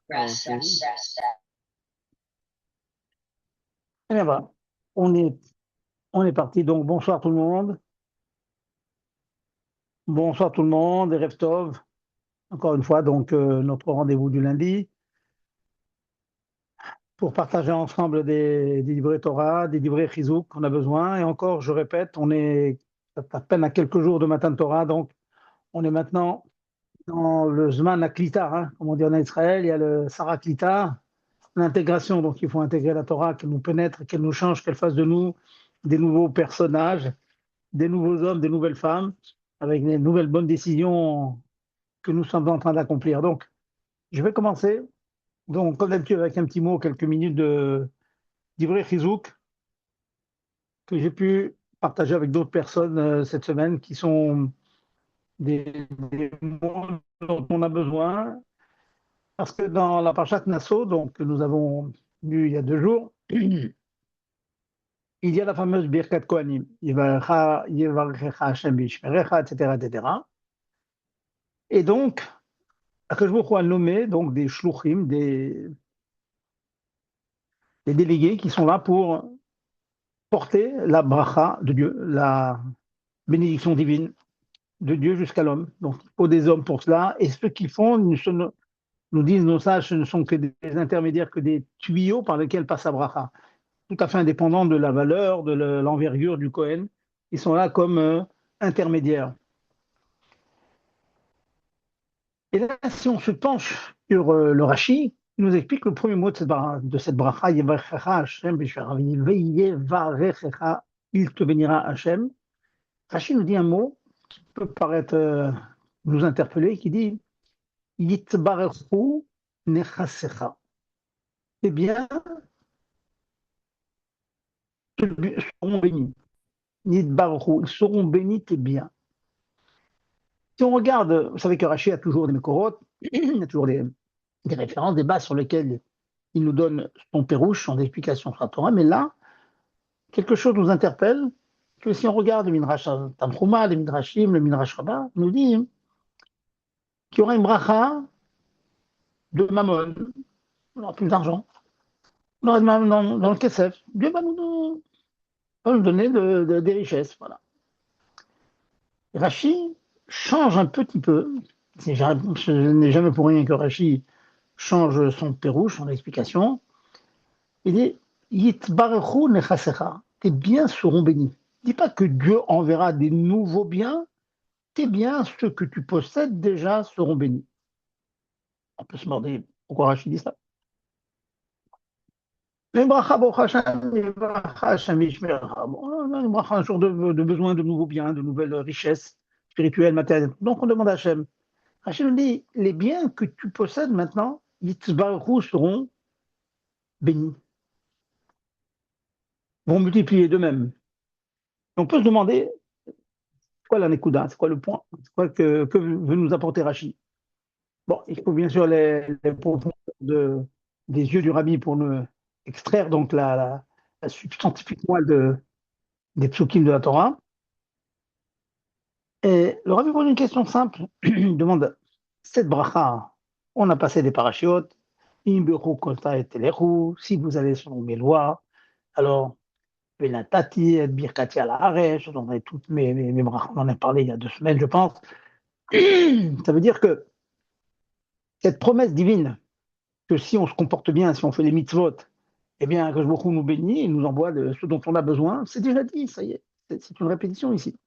Ok. Eh bien, voilà. On est, on est parti. Donc, bonsoir tout le monde. Bonsoir tout le monde. Et Rev Tov. Encore une fois, donc, notre rendez-vous du lundi pour partager ensemble des livrets Torah, des livrets Chizouk qu'on a besoin. Et encore, je répète, on est à peine à quelques jours de Matan Torah. Donc, on est maintenant dans le Zman Aklita, hein, comme on dit en Israël. Il y a le Sarah Klita, l'intégration. Donc, il faut intégrer la Torah, qu'elle nous pénètre, qu'elle nous change, qu'elle fasse de nous des nouveaux personnages, des nouveaux hommes, des nouvelles femmes, avec des nouvelles bonnes décisions que nous sommes en train d'accomplir. Donc, je vais commencer, donc, comme d'habitude, avec un petit mot, quelques minutes d'Ivrei Chizouk que j'ai pu partager avec d'autres personnes cette semaine qui sont des mots dont on a besoin. Parce que dans la Parashat Nassau, donc, que nous avons lu il y a 2 jours, il y a la fameuse Birkat Kohanim, Yevarecha Hashem Bishmerecha, etc., etc. Et donc, Akash Baruch Hu a nommé donc des shluchim, des délégués qui sont là pour porter la bracha de Dieu, la bénédiction divine de Dieu jusqu'à l'homme. Donc, il faut des hommes pour cela. Et ce qu'ils font, nous disent nos sages, ce ne sont que des intermédiaires, que des tuyaux par lesquels passe la bracha, tout à fait indépendants de la valeur, de l'envergure du Kohen. Ils sont là comme intermédiaires. Et là, si on se penche sur le Rashi, il nous explique le premier mot de cette bracha, Yevarechecha Hashem, Yevarechecha, il te bénira Hashem. Rashi nous dit un mot qui peut paraître nous interpeller, qui dit Yitbarechu nechasecha. Eh bien, ils seront bénis. Yitbarechu, ils seront bénis tes biens. Si on regarde, vous savez que Rashi a toujours des mécorotes, il y a toujours des références, des bases sur lesquelles il nous donne son pérouche, son explication sur la Torah, mais là, quelque chose nous interpelle, que si on regarde le Midrash Tanchuma, le Midrashim, le Midrash Rabbah, il nous dit qu'il y aura une bracha de mammon, on aura plus d'argent, on aura dans le Kesef. Dieu va nous donner des richesses. Voilà. Rashi change un petit peu, ce n'est jamais pour rien que Rashi change son pérouche, son explication. Il dit Yitbarechu nechasecha, tes biens seront bénis. Il ne dit pas que Dieu enverra des nouveaux biens, tes biens, ceux que tu possèdes déjà, seront bénis. On peut se demander pourquoi Rachid dit ça. Mais bracha, bracha, Hashem, Yishmerecha. Bon, on a une bracha, un jour de besoin de nouveaux biens, de nouvelles richesses spirituelles, matérielles. Donc on demande à Hachem. Hachem nous dit les biens que tu possèdes maintenant, Yitzbaruch seront bénis, vont multiplier d'eux-mêmes. On peut se demander c'est quoi la Nekuda, c'est quoi le point, c'est quoi que veut nous apporter Rachid. Bon, il faut bien sûr les profondeurs des yeux du rabbi pour nous extraire donc la substantifique moelle des psukim de la Torah. Et le rabbi pose une question simple. Il demande cette bracha, on a passé des parachutes, si vous allez selon mes lois, alors Venatati, et Birkati à la Haaretz, je donnerai toutes mes brachas, on en a parlé il y a 2 semaines, je pense. Ça veut dire que cette promesse divine, que si on se comporte bien, si on fait les mitzvot, eh bien, que Baruch Hu nous bénit, il nous envoie ce dont on a besoin. C'est déjà dit, ça y est. C'est une répétition ici.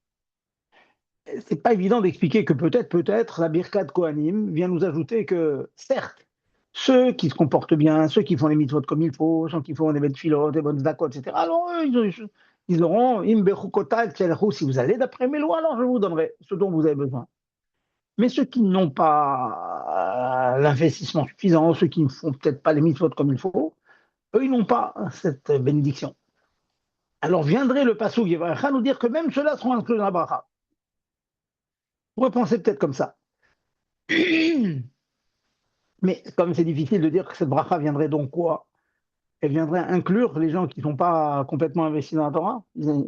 C'est pas évident d'expliquer que peut-être, la Birkat Kohanim vient nous ajouter que, certes, ceux qui se comportent bien, ceux qui font les mitzvot comme il faut, ceux qui font des belles filotes, des bonnes zakot, etc., alors eux, ils auront, si vous allez d'après mes lois, alors je vous donnerai ce dont vous avez besoin. Mais ceux qui n'ont pas l'investissement suffisant, ceux qui ne font peut-être pas les mitzvot comme il faut, eux, ils n'ont pas cette bénédiction. Alors viendrait le Passouk Yevarecha nous dire que même ceux-là seront inclus dans la bracha. On pourrait penser peut-être comme ça. Mais comme c'est difficile de dire que cette bracha viendrait donc quoi? Elle viendrait inclure les gens qui ne sont pas complètement investis dans la Torah. Elle ne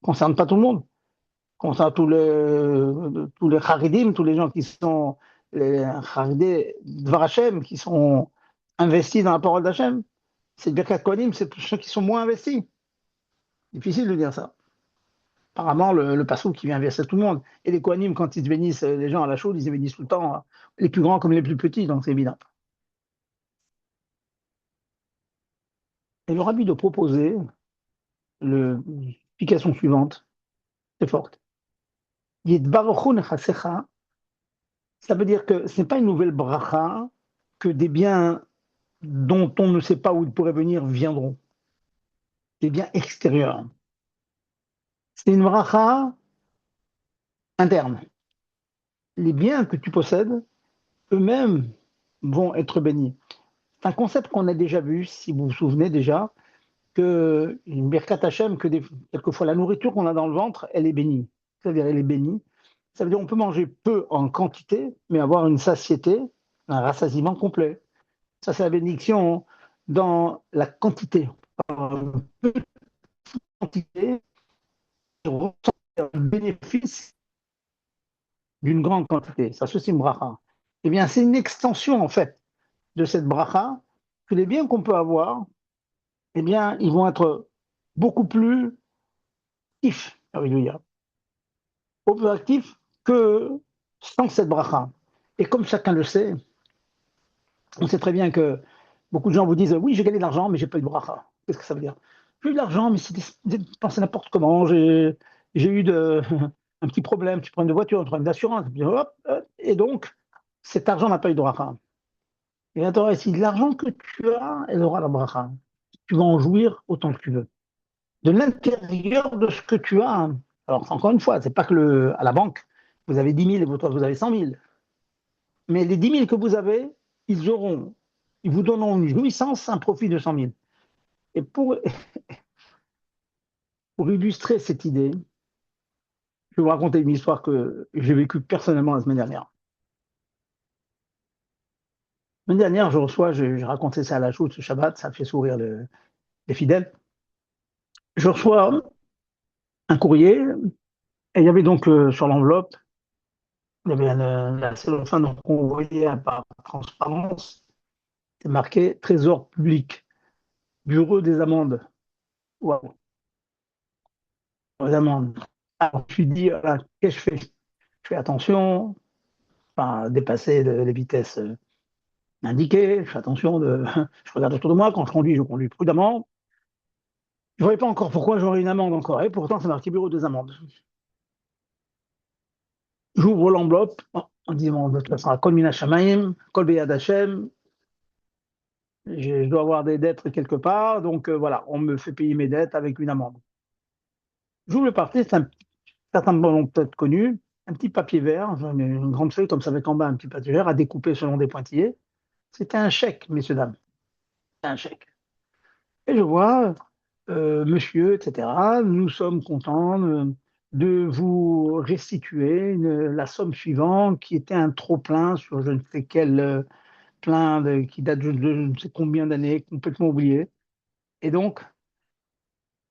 concerne pas tout le monde. Elle concerne tous les charidim, tous les gens qui sont les charidés Dvar Hashem, qui sont investis dans la parole d'Hachem. C'est le Birkat Kohanim, c'est pour ceux qui sont moins investis. Difficile de dire ça. Apparemment, le passou qui vient verser tout le monde. Et les Kohanim, quand ils se bénissent les gens à la chaude, ils se bénissent tout le temps, hein. Les plus grands comme les plus petits, donc c'est évident. Et le rabbi de proposer l'explication suivante, c'est forte. Yitbaruchu nechasecha, ça veut dire que ce n'est pas une nouvelle bracha, que des biens dont on ne sait pas où ils pourraient venir viendront. Des biens extérieurs. C'est une bracha interne. Les biens que tu possèdes, eux-mêmes, vont être bénis. C'est un concept qu'on a déjà vu, si vous vous souvenez déjà, que une Birkat Hashem, quelquefois la nourriture qu'on a dans le ventre, elle est bénie. C'est-à-dire, elle est bénie. Ça veut dire qu'on peut manger peu en quantité, mais avoir une satiété, un rassasiement complet. Ça, c'est la bénédiction dans la quantité. En peu de quantité, on ressent le bénéfice d'une grande quantité. Ça, c'est une bracha. Eh bien, c'est une extension, en fait, de cette bracha, que les biens qu'on peut avoir, eh bien, ils vont être beaucoup plus actifs, alléluia, beaucoup plus actifs que sans cette bracha. Et comme chacun le sait, on sait très bien que beaucoup de gens vous disent oui, j'ai gagné de l'argent, mais j'ai pas eu de bracha. Qu'est-ce que ça veut dire? J'ai eu de l'argent, mais c'est dépensé n'importe comment. J'ai eu un petit problème, tu prends une voiture, un problème d'assurance, et donc cet argent n'a pas eu de bracha. Et la Torah dit l'argent que tu as, elle aura la bracha. Tu vas en jouir autant que tu veux. De l'intérieur de ce que tu as. Alors, encore une fois, c'est pas que à la banque, vous avez 10 000 et vous avez 100 000. Mais les 10 000 que vous avez, ils vous donneront une jouissance, un profit de 100 000. Et pour illustrer cette idée, je vais vous raconter une histoire que j'ai vécue personnellement la semaine dernière. La semaine dernière, j'ai raconté ça à la chouette ce Shabbat, ça fait sourire les fidèles. Je reçois un courrier, et il y avait donc sur l'enveloppe, il y avait la cellophane donc on voyait par transparence, c'est marqué Trésor public, Bureau des amendes. Waouh, des amendes. Alors je me suis dit, voilà, qu'est-ce que je fais? Je fais attention, pas dépasser les vitesses indiquées, je fais attention je regarde autour de moi, quand je conduis prudemment. Je ne voyais pas encore pourquoi j'aurais une amende encore, et pourtant c'est marqué Bureau des amendes. J'ouvre l'enveloppe, on dit, bon, de toute façon, Kol Mina Shamayim, Kol Beyad Hashem, je dois avoir des dettes quelque part, donc voilà, on me fait payer mes dettes avec une amende. J'ouvre le papier, certains l'ont peut-être connu, un petit papier vert, une grande feuille comme ça avec en bas un petit papier vert à découper selon des pointillés. C'était un chèque, messieurs, dames, un chèque. Et je vois, monsieur, etc., nous sommes contents de vous restituer la somme suivante qui était un trop-plein sur je ne sais quel qui date de je ne sais combien d'années, complètement oublié. Et donc,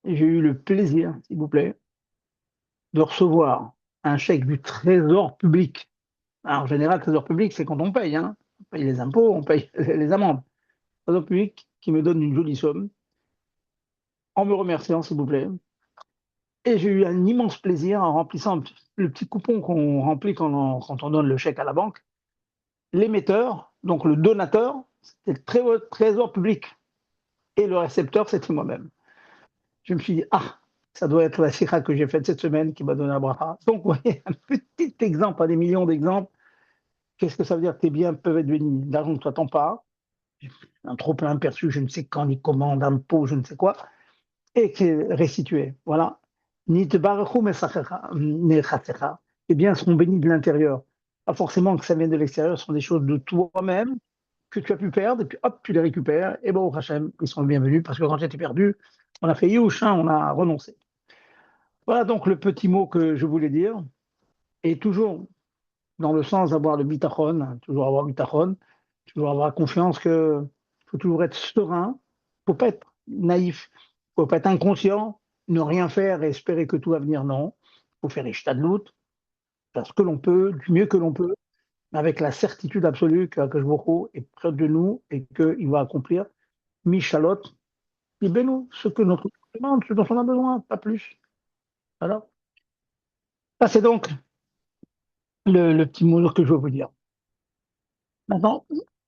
j'ai eu le plaisir, s'il vous plaît, de recevoir un chèque du Trésor public. Alors, en général, le Trésor public, c'est quand on paye, hein. On paye les impôts, on paye les amendes. Le Trésor public qui me donne une jolie somme en me remerciant, s'il vous plaît. Et j'ai eu un immense plaisir en remplissant le petit coupon qu'on remplit quand on donne le chèque à la banque. L'émetteur, donc le donateur, c'était le Trésor public. Et le récepteur, c'était moi-même. Je me suis dit, ah, ça doit être la sikha que j'ai faite cette semaine qui m'a donné un bracha. Donc, vous voyez, un petit exemple, pas des millions d'exemples. Qu'est-ce que ça veut dire que tes biens peuvent être bénis? L'argent ne t'attend pas, un trop-plein perçu, je ne sais quand, ni comment, d'impôts, je ne sais quoi, et qui est restitué. Voilà. Ni te barachu nechasecha. Tes biens seront bénis de l'intérieur. Pas forcément que ça vienne de l'extérieur, ce sont des choses de toi-même que tu as pu perdre, et puis hop, tu les récupères, et bon, au Hachem, ils sont bienvenus, parce que quand j'étais perdu, on a fait youch, hein, on a renoncé. Voilà donc le petit mot que je voulais dire, et toujours dans le sens d'avoir le bitachon, hein, toujours avoir bitachon, toujours avoir confiance que faut toujours être serein, faut pas être naïf, faut pas être inconscient, ne rien faire et espérer que tout va venir, non. Faut faire les shtadlout, faire ce que l'on peut, du mieux que l'on peut, avec la certitude absolue que Baruch est près de nous et qu'il va accomplir Michalot, Libénou, ce que notre demande, ce dont on a besoin, pas plus. Voilà. Ça, c'est donc le petit mot que je veux vous dire. Maintenant,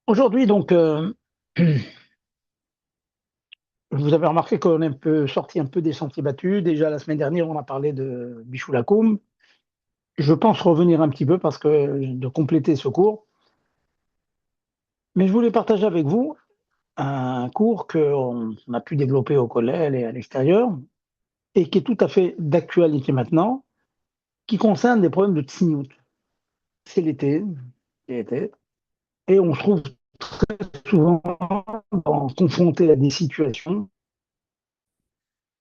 aujourd'hui, donc, vous avez remarqué qu'on est un peu sorti un peu des sentiers battus. Déjà, la semaine dernière, on a parlé de Bichou Lacoum. Je pense revenir un petit peu parce que de compléter ce cours. Mais je voulais partager avec vous un cours qu'on a pu développer au collège et à l'extérieur et qui est tout à fait d'actualité maintenant, qui concerne des problèmes de tsniout. C'est l'été, l'été, et on se trouve souvent confronté à des situations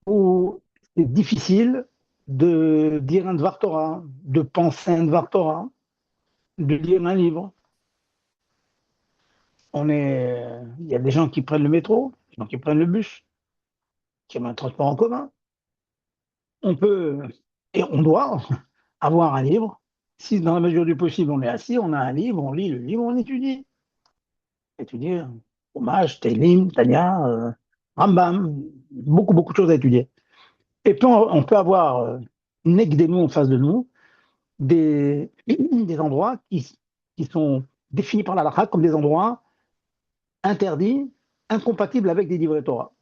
où c'est difficile de dire un Dvar Torah, de penser un Dvar Torah, de lire un livre. Il y a des gens qui prennent le métro, des gens qui prennent le bus, qui ont un transport en commun. On peut et on doit avoir un livre. Si dans la mesure du possible on est assis, on a un livre, on lit le livre, on étudie. Étudier Hommage, Télim, Tania, Rambam, beaucoup de choses à étudier. Et puis on peut avoir nous en face de nous des endroits qui sont définis par la halakha comme des endroits interdits, incompatibles avec des livrets Torah.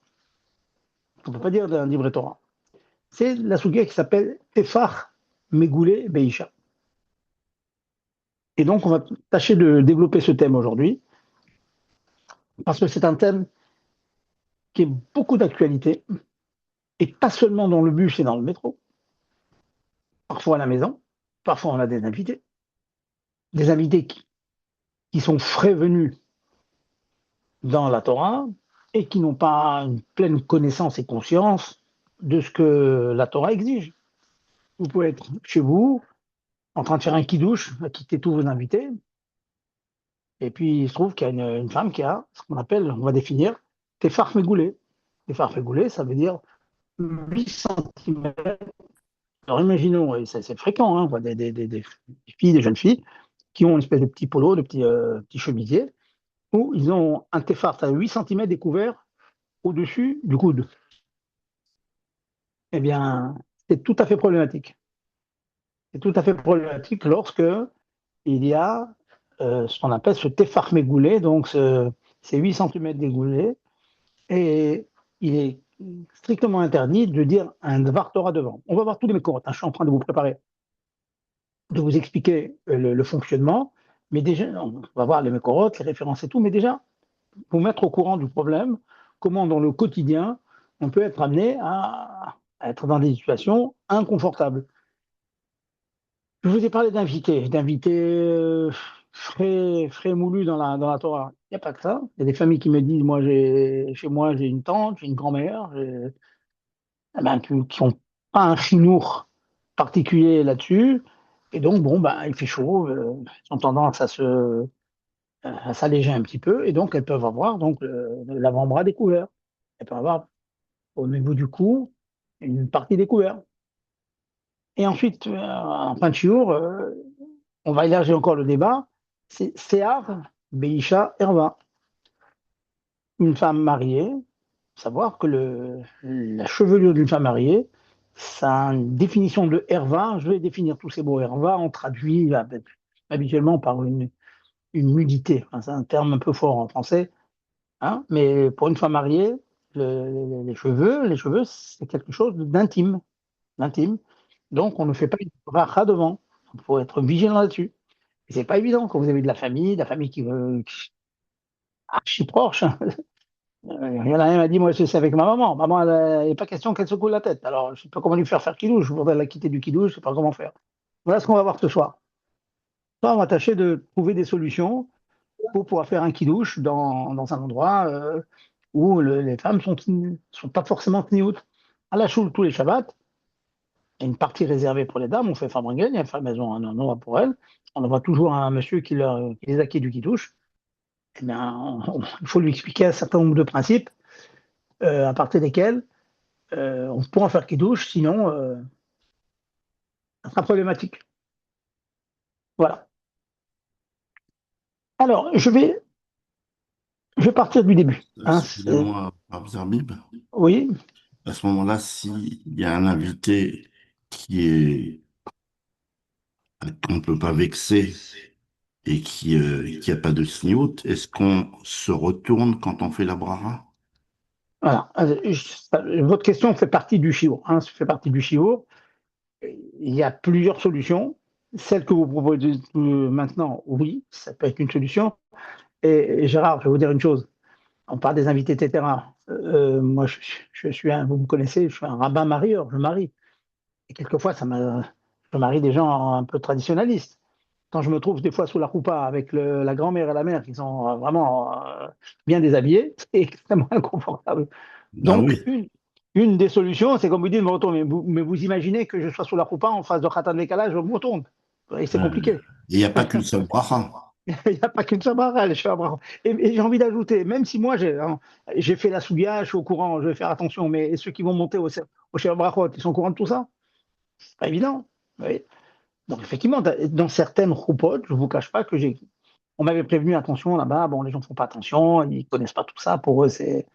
On ne peut pas dire d'un livret Torah. C'est la souga qui s'appelle Tefach Megoulé Beisha. Et donc, on va tâcher de développer ce thème aujourd'hui, parce que c'est un thème qui est beaucoup d'actualité, et pas seulement dans le bus et dans le métro, parfois à la maison, parfois on a des invités qui sont frais venus dans la Torah et qui n'ont pas une pleine connaissance et conscience de ce que la Torah exige. Vous pouvez être chez vous, en train de faire un kidouche, à quitter tous vos invités, et puis il se trouve qu'il y a une femme qui a ce qu'on appelle, on va définir, tefar megoulé. Tefar megoulé, ça veut dire 8 centimètres. Alors imaginons, et c'est fréquent, hein, on voit des filles, des jeunes filles, qui ont une espèce de petit polo, de petit chemisier, où ils ont un tefar à 8 centimètres découvert au-dessus du coude. Eh bien, c'est tout à fait problématique. C'est tout à fait problématique lorsque il y a ce qu'on appelle ce tefar mégoulé, donc ces 8 centimètres dégoulés, et il est strictement interdit de dire un Dvar Torah devant. On va voir tous les mécorotes, hein, je suis en train de vous préparer, de vous expliquer le fonctionnement, mais déjà, on va voir les mécorotes, les références et tout, mais déjà, vous mettre au courant du problème, comment dans le quotidien, on peut être amené à être dans des situations inconfortables. Je vous ai parlé d'invités frais moulus dans la Torah. Il n'y a pas que ça. Il y a des familles qui me disent, chez moi, j'ai une tante, j'ai une grand-mère, eh ben, qui n'ont pas un chinour particulier là-dessus. Et donc, bon, ben, il fait chaud, ils ont tendance à s'alléger un petit peu, et donc elles peuvent avoir donc l'avant-bras découvert. Elles peuvent avoir au niveau du cou une partie découverte. Et ensuite, en fin de chiour, on va élargir encore le débat. C'est Sear, Beisha, Herva. Une femme mariée, savoir que la chevelure d'une femme mariée, ça a une définition de Herva. Je vais définir tous ces mots. Herva, on traduit habituellement par une nudité. Enfin, c'est un terme un peu fort en français. Hein, mais pour une femme mariée, les cheveux, c'est quelque chose d'intime. D'intime. Donc, on ne fait pas une bracha devant. Il faut être vigilant là-dessus. Et c'est pas évident quand vous avez de la famille qui veut archi proche. Hein. Il y en a un qui m'a dit, moi, c'est avec ma maman. Maman, il n'est pas question qu'elle se coule la tête. Alors, je ne sais pas comment lui faire kidouche. Je voudrais la quitter du kidouche, je ne sais pas comment faire. Voilà ce qu'on va voir ce soir. On va tâcher de trouver des solutions pour pouvoir faire un kidouche dans un endroit où les femmes sont pas forcément tniout. À la choule, tous les Shabbats, il y a une partie réservée pour les dames, on fait Farbrengen, il y a une maison, un endroit pour elles. On envoie toujours un monsieur qui les acquiert du kidouche. Eh bien, il faut lui expliquer un certain nombre de principes à partir desquels on pourra faire kidouche, sinon ça sera problématique. Voilà. Alors, je vais partir du début. Hein, Excusez-moi, Rav Zerbib. oui, À ce moment-là, s'il y a un invité qui est qu'on ne peut pas vexer et qui a pas de sniout, est-ce qu'on se retourne quand on fait la bracha? voilà. Votre question fait partie du shiur. Hein, ça fait partie du shiur. Il y a plusieurs solutions. Celle que vous proposez maintenant, oui, ça peut être une solution. Et Gérard, je vais vous dire une chose. On parle des invités, etc. Moi, je suis vous me connaissez, je suis un rabbin marieur, je marie. Et quelquefois, je marie des gens un peu traditionnalistes. Quand je me trouve des fois sous la roupa avec la grand-mère et la mère qui sont vraiment bien déshabillés, c'est extrêmement inconfortable. Ah Donc, oui. une des solutions, c'est comme vous dites, me retourne. Mais vous imaginez que je sois sous la roupa en face de Khatan Décalage, je me retourne. Et c'est Euh, compliqué. Il n'y a pas qu'une seule bracha. Il n'y a pas qu'une Sabara, les Shabbat. Et j'ai envie d'ajouter, même si moi j'ai fait la Soudia, je suis au courant, je vais faire attention, mais ceux qui vont monter au Shabbat, ils sont au courant de tout ça? C'est pas évident. Oui. Donc effectivement, dans certaines roupotes, je ne vous cache pas que on m'avait prévenu, attention là-bas, bon, les gens ne font pas attention, ils ne connaissent pas tout ça, pour eux, c'est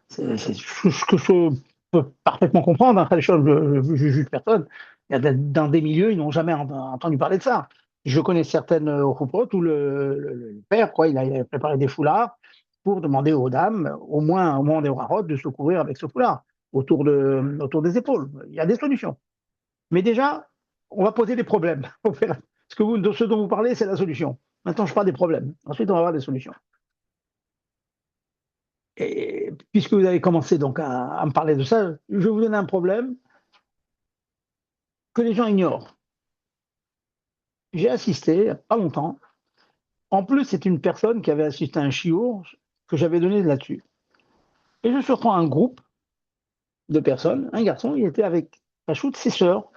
ce que je peux parfaitement comprendre. Hein, je juge personne. Il y a dans des milieux, ils n'ont jamais entendu parler de ça. Je connais certaines roupotes où le père, quoi, il a préparé des foulards pour demander aux dames, au moins des rarottes, de se couvrir avec ce foulard autour des épaules. Il y a des solutions. Mais déjà, on va poser des problèmes. Ce dont vous parlez, c'est la solution. Maintenant, je parle des problèmes. Ensuite, on va voir des solutions. Et puisque vous avez commencé donc à me parler de ça, je vais vous donner un problème que les gens ignorent. J'ai assisté, il n'y a pas longtemps. En plus, c'est une personne qui avait assisté à un shiur que j'avais donné là-dessus. Et je surprends un groupe de personnes, un garçon, il était avec Pachout, ses sœurs.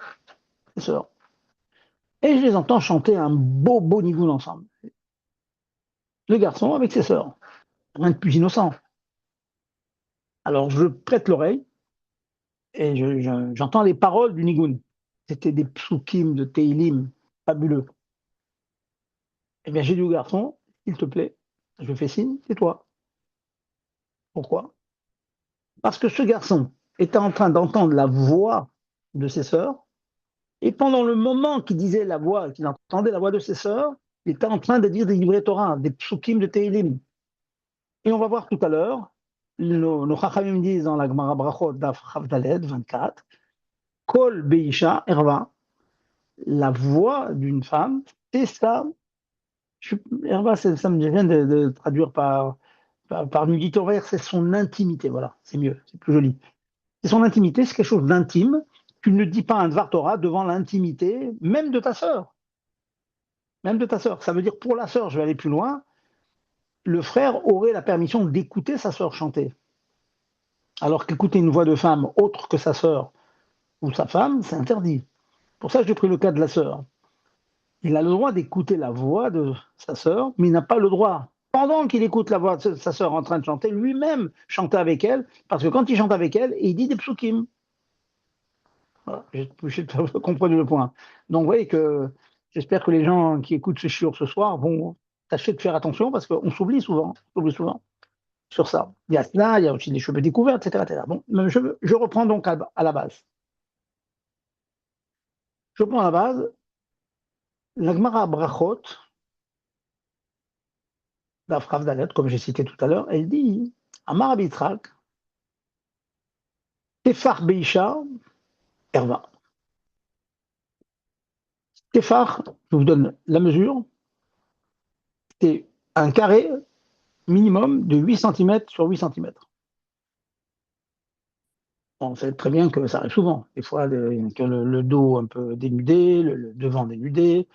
Et je les entends chanter un beau, beau niveau ensemble. Le garçon avec ses sœurs. Rien de plus innocent. Alors je prête l'oreille et j'entends les paroles du Nigun. C'était des psukim de Teilim fabuleux. Eh bien, j'ai dit au garçon, s'il te plaît, je fais signe, c'est toi. Pourquoi? Parce que ce garçon était en train d'entendre la voix de ses sœurs, et pendant le moment qu'il disait la voix, qu'il entendait la voix de ses sœurs, il était en train de dire des livrets Torah, des psukim de Teilim. Et on va voir tout à l'heure, nos Chachamim disent dans la Gemara Brachot d'Af Chavdaled 24, Kol Beisha Erva, la voix d'une femme, c'est ça. Erva, ça me vient de traduire par nudité envers, c'est son intimité. Voilà, c'est mieux, c'est plus joli. C'est son intimité, c'est quelque chose d'intime. Tu ne dis pas un Dvar Torah devant l'intimité, même de ta sœur. Même de ta sœur. Ça veut dire pour la sœur, je vais aller plus loin, le frère aurait la permission d'écouter sa sœur chanter. Alors qu'écouter une voix de femme autre que sa sœur ou sa femme, c'est interdit. Pour ça, j'ai pris le cas de la sœur. Il a le droit d'écouter la voix de sa sœur, mais il n'a pas le droit, pendant qu'il écoute la voix de sa sœur en train de chanter, lui-même chanter avec elle, parce que quand il chante avec elle, il dit des psukim. Voilà, vous comprenez le point. Donc, vous voyez que j'espère que les gens qui écoutent ce shiur ce soir vont tâcher de faire attention, parce qu'on s'oublie souvent sur ça. Il y a cela, il y a aussi des cheveux découverts, etc. etc. Bon, je reprends donc à la base. Je reprends à la base. La Gemara Brachot, la phrase d'Alet, comme j'ai cité tout à l'heure, elle dit Amar Abitrak, Tefar Beisha, Erva. Tefar, je vous donne la mesure, c'est un carré minimum de 8 centimètres sur 8 centimètres. On sait très bien que ça arrive souvent. Des fois, que le dos un peu dénudé, le devant dénudé,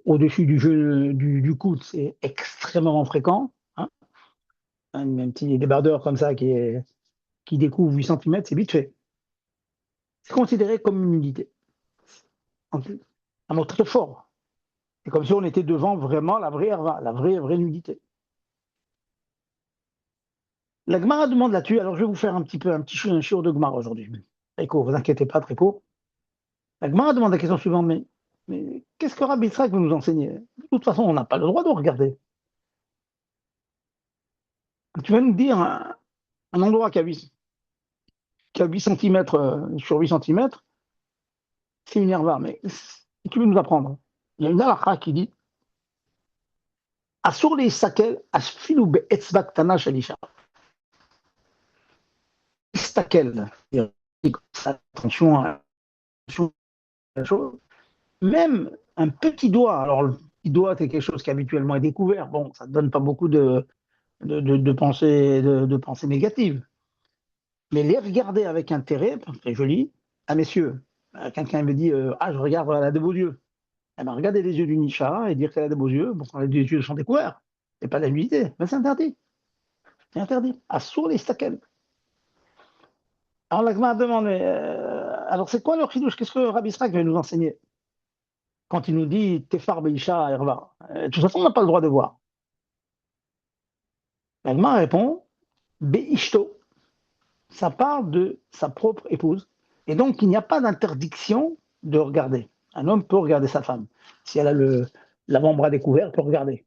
au-dessus du coude, c'est extrêmement fréquent. Hein. Un petit débardeur comme ça qui découvre 8 centimètres, c'est vite fait. C'est considéré comme une nudité. Un mot très fort. C'est comme si on était devant vraiment la vraie herva, la vraie nudité. La Gemara demande là-dessus, alors je vais vous faire un petit shiur de Gemara aujourd'hui. Très court, vous inquiétez pas, très court. La Gemara demande la question suivante, mais qu'est-ce que Rabbi Yitzhak veut nous enseigner? De toute façon, on n'a pas le droit de regarder. Tu vas nous dire un endroit qui a 8 cm sur 8 centimètres, c'est une herva, mais si tu veux nous apprendre, il y a une halakha qui dit Assour les sakel, asfilu be'etzva ktana shel isha. Stakel, attention à la chose, même un petit doigt, alors le petit doigt c'est quelque chose qui habituellement est découvert, bon, ça ne donne pas beaucoup de pensées, de pensées négatives, mais les regarder avec intérêt, c'est joli, ah messieurs, quelqu'un me dit ah je regarde, elle a de beaux yeux, eh ben, regardez les yeux d'une Isha et dire qu'elle a de beaux yeux, bon, quand les yeux sont découverts, c'est pas de la nudité, mais c'est interdit, à sourd les stakels. Alors l'Agma a demandé, alors c'est quoi le chidouche? Qu'est-ce que Rabbi Israq va nous enseigner quand il nous dit Tefar Beisha Herva? De toute façon, on n'a pas le droit de voir. L'Agma répond Beishto, ça parle de sa propre épouse. Et donc, il n'y a pas d'interdiction de regarder. Un homme peut regarder sa femme. Si elle a l'avant-bras découvert, elle peut regarder.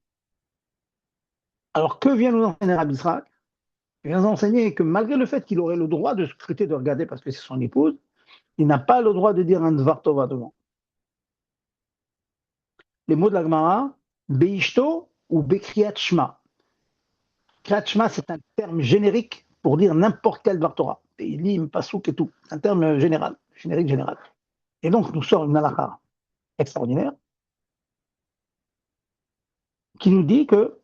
Alors, que vient nous enseigner Rabbi Israq? Il vient nous enseigner que malgré le fait qu'il aurait le droit de scruter, de regarder parce que c'est son épouse, il n'a pas le droit de dire un Dvar Tova devant. Les mots de la Gemara, Beishto ou Bekriat Shma. Kriyat Shma, c'est un terme générique pour dire n'importe quel Dvar Torah. Teilim, Pasouk et tout. C'est un terme général, générique général. Et donc, nous sort une halakha extraordinaire qui nous dit que,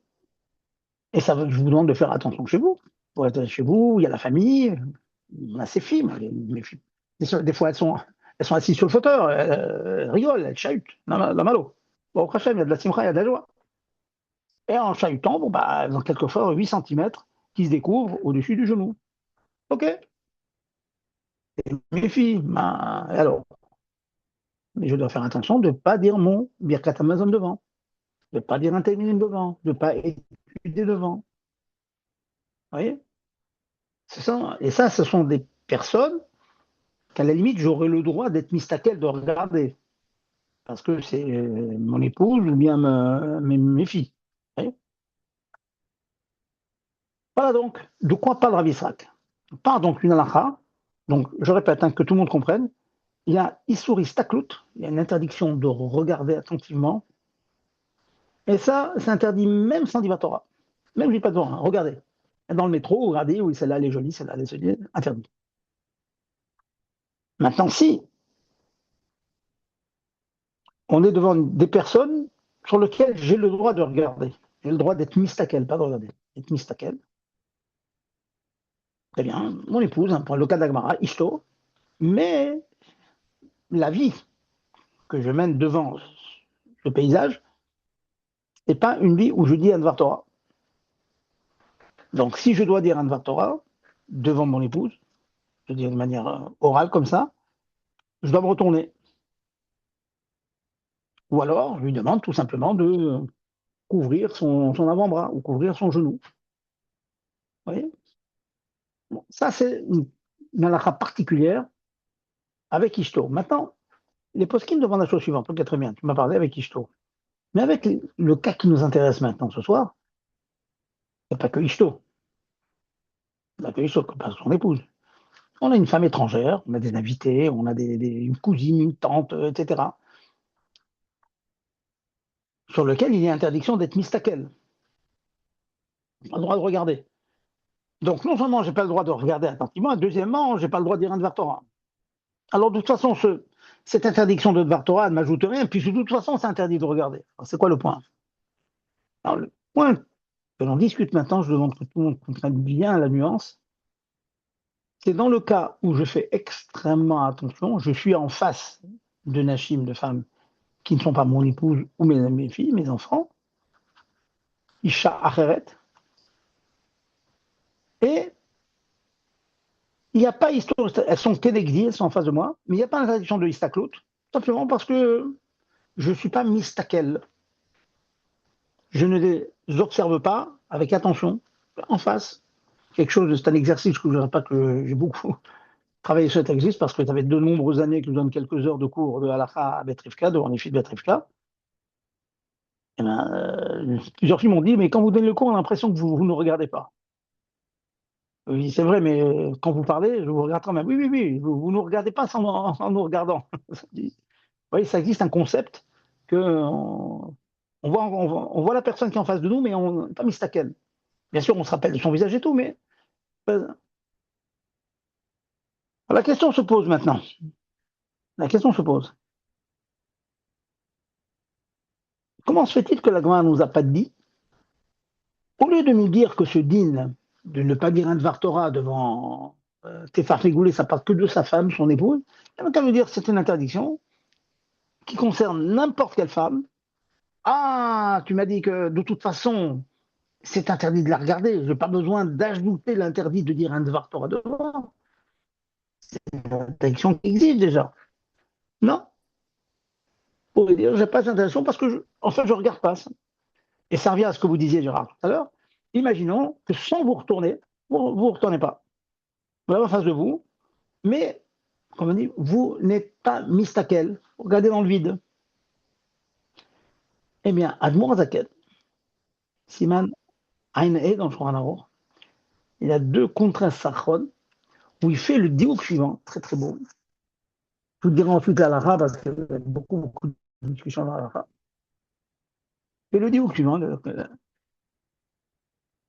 et ça, je vous demande de faire attention chez vous. Pour être chez vous, il y a la famille, on a ses filles. Mes filles. Des fois, elles sont assises sur le fauteuil, elles rigolent, elles chahutent, la malo. Bon, au Hachem, il y a de la simcha, il y a de la joie. Et en chahutant, bon, bah, elles ont quelquefois 8 centimètres qui se découvrent au-dessus du genou. OK, mes filles, bah, alors, mais je dois faire attention de ne pas dire mon Birkat Amazon devant, de ne pas dire un Télim devant, de ne pas étudier devant. Vous voyez? C'est ça. Et ça, ce sont des personnes qu'à la limite, j'aurais le droit d'être mistaquel de regarder, parce que c'est mon épouse ou bien mes filles. Vous voyez. Voilà donc de quoi parle Rav Israq. On parle donc d'une halakha. Donc, je répète, hein, que tout le monde comprenne. Il y a Issouri Staklut, il y a une interdiction de regarder attentivement. Et ça, c'est interdit même sans Divatora. Même je dis pas devant, hein, regardez. Dans le métro, regardez, oui, celle-là, elle est jolie, celle-là, elle est jolie, interdit. Maintenant, si on est devant des personnes sur lesquelles j'ai le droit de regarder, j'ai le droit d'être mistaquel, pas de regarder, d'être mistaquel, très bien, mon épouse, hein, pour le cas d'Agmara, Ishto, mais la vie que je mène devant le paysage, n'est pas une vie où je dis un Dvar Torah. Donc, si je dois dire un Dvar Torah devant mon épouse, je dis de manière orale comme ça, je dois me retourner. Ou alors, je lui demande tout simplement de couvrir son avant-bras ou couvrir son genou. Vous voyez. Bon, ça, c'est une halakha particulière avec Ishto. Maintenant, les poskim demandent la chose suivante. Ok, très bien, tu m'as parlé avec Ishto. Mais avec le cas qui nous intéresse maintenant ce soir, il n'y a pas que Ishto. Il n'y a pas que Ishto, pas son épouse. On a une femme étrangère, on a des invités, on a une cousine, une tante, etc., sur lequel il y a interdiction d'être mistakel. On n'a pas le droit de regarder. Donc, non seulement je n'ai pas le droit de regarder attentivement, et deuxièmement, je n'ai pas le droit de dire un Dvar Torah. Alors, de toute façon, cette interdiction de Dvar Torah ne m'ajoute rien, puisque de toute façon, c'est interdit de regarder. Alors, c'est quoi le point? Alors, le point que l'on discute maintenant, je demande que tout le monde comprenne bien la nuance, c'est dans le cas où je fais extrêmement attention, je suis en face de Nachim, de femmes qui ne sont pas mon épouse ou mes filles, mes enfants, Isha Acheret, et il n'y a pas histoire, elles sont Kenegdi, elles sont en face de moi, mais il n'y a pas d'interdiction de Istaklout, simplement parce que je ne suis pas mistakel. Je ne les observe pas avec attention, en face. Quelque chose, c'est un exercice que je ne dirais pas que j'ai beaucoup travaillé sur cet exercice parce que ça fait de nombreuses années que je donne quelques heures de cours de halakha à Betrivka, devant les filles de Betrivka. Et ben, plusieurs filles m'ont dit, mais quand vous donnez le cours, on a l'impression que vous ne regardez pas. Oui, c'est vrai, mais quand vous parlez, je vous regarde quand même. Oui, oui, oui, vous ne nous regardez pas en nous regardant. Vous voyez, ça existe un concept que on voit la personne qui est en face de nous, mais on n'est pas mistaken. Bien sûr, on se rappelle de son visage et tout, mais la question se pose maintenant. La question se pose. Comment se fait-il que la Gemara ne nous a pas dit, au lieu de nous dire que ce din, de ne pas dire un Dvar Torah devant Tefar Rigoulé, ça parle que de sa femme, son épouse, il n'y a qu'à nous dire que c'est une interdiction qui concerne n'importe quelle femme. Ah, tu m'as dit que de toute façon, c'est interdit de la regarder. Je n'ai pas besoin d'ajouter l'interdit de dire un Dvar Torah devant. C'est une interdiction qui existe déjà. Non, pour dire, j'ai pas cette intention parce que, en fait, je ne regarde pas ça. Et ça revient à ce que vous disiez, Gérard, tout à l'heure. Imaginons que sans vous retourner, vous ne retournez pas. Vous l'avez en face de vous, mais, comme on dit, vous n'êtes pas mistakel. Regardez dans le vide. Eh bien, Admor Zaken, Siman Ain E dans le Shulchan Aruch, il y a deux contraintes sachron où il fait le diouk suivant, très très beau. Je vous dirai ensuite la halakha parce qu'il y a beaucoup, beaucoup de discussions dans la halakha. Et le diouk suivant, il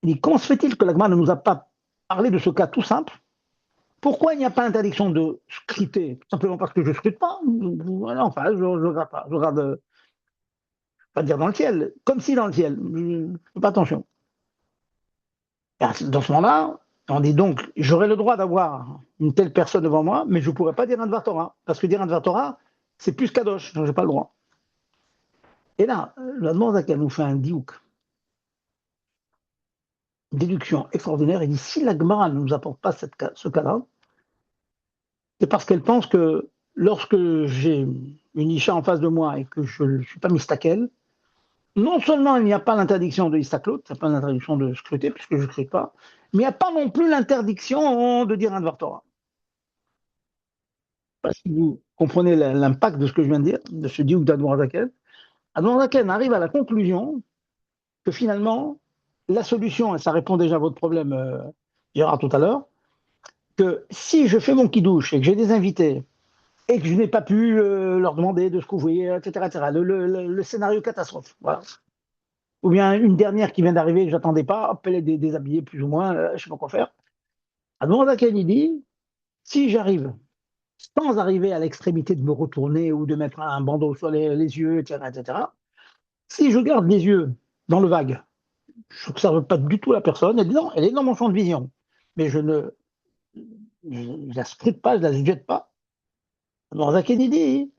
dit comment se fait-il que l'Agma ne nous a pas parlé de ce cas tout simple? Pourquoi il n'y a pas interdiction de scruter? Simplement parce que je ne scrute pas. Voilà, enfin, je ne regarde pas. Je regarde, pas dire dans le ciel, comme si dans le ciel. Je ne fais pas attention. Et dans ce moment-là, on dit donc, j'aurai le droit d'avoir une telle personne devant moi, mais je ne pourrais pas dire un Dvar Torah. Parce que dire un Dvar Torah, c'est plus kadosh, donc je n'ai pas le droit. Et là, la demande à qu'elle nous fait un diouk, une déduction extraordinaire. Il dit si la Gemara ne nous apporte pas ce cas-là, c'est parce qu'elle pense que lorsque j'ai une Isha en face de moi et que je ne suis pas mistakel, non seulement il n'y a pas l'interdiction de Istaklot, il n'y a pas l'interdiction de scruter, puisque je ne scrute pas, mais il n'y a pas non plus l'interdiction de dire un Dvar Torah. Si vous comprenez l'impact de ce que je viens de dire, de ce diouk d'Admor Zaken, Admor Zaken arrive à la conclusion que finalement, la solution, et ça répond déjà à votre problème, Gérard, tout à l'heure, que si je fais mon kidouche et que j'ai des invités et que je n'ai pas pu leur demander de se couvrir, etc., etc., le scénario catastrophe, voilà. Ou bien une dernière qui vient d'arriver que j'attendais pas, hop, elle est déshabillée plus ou moins, je ne sais pas quoi faire. À ce moment-là, il dit, si j'arrive sans arriver à l'extrémité de me retourner ou de mettre un bandeau sur les yeux, etc., etc., si je garde les yeux dans le vague, je n'observe pas du tout la personne, elle est dans mon champ de vision, mais je la scrute pas, je la jette pas. Dans un dit,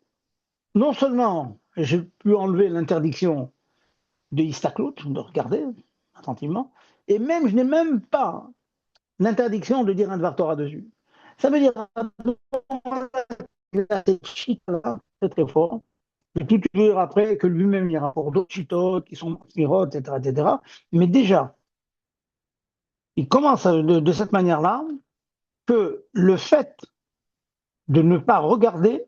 non seulement j'ai pu enlever l'interdiction de Istaklout, de regarder attentivement, et même je n'ai même pas l'interdiction de dire un Dvar Torah dessus. Ça veut dire c'est très fort. Et tout dire après que lui-même il y aura pour d'autres chitotes qui sont mirotes, etc., etc. Mais déjà, il commence de cette manière-là que le fait de ne pas regarder,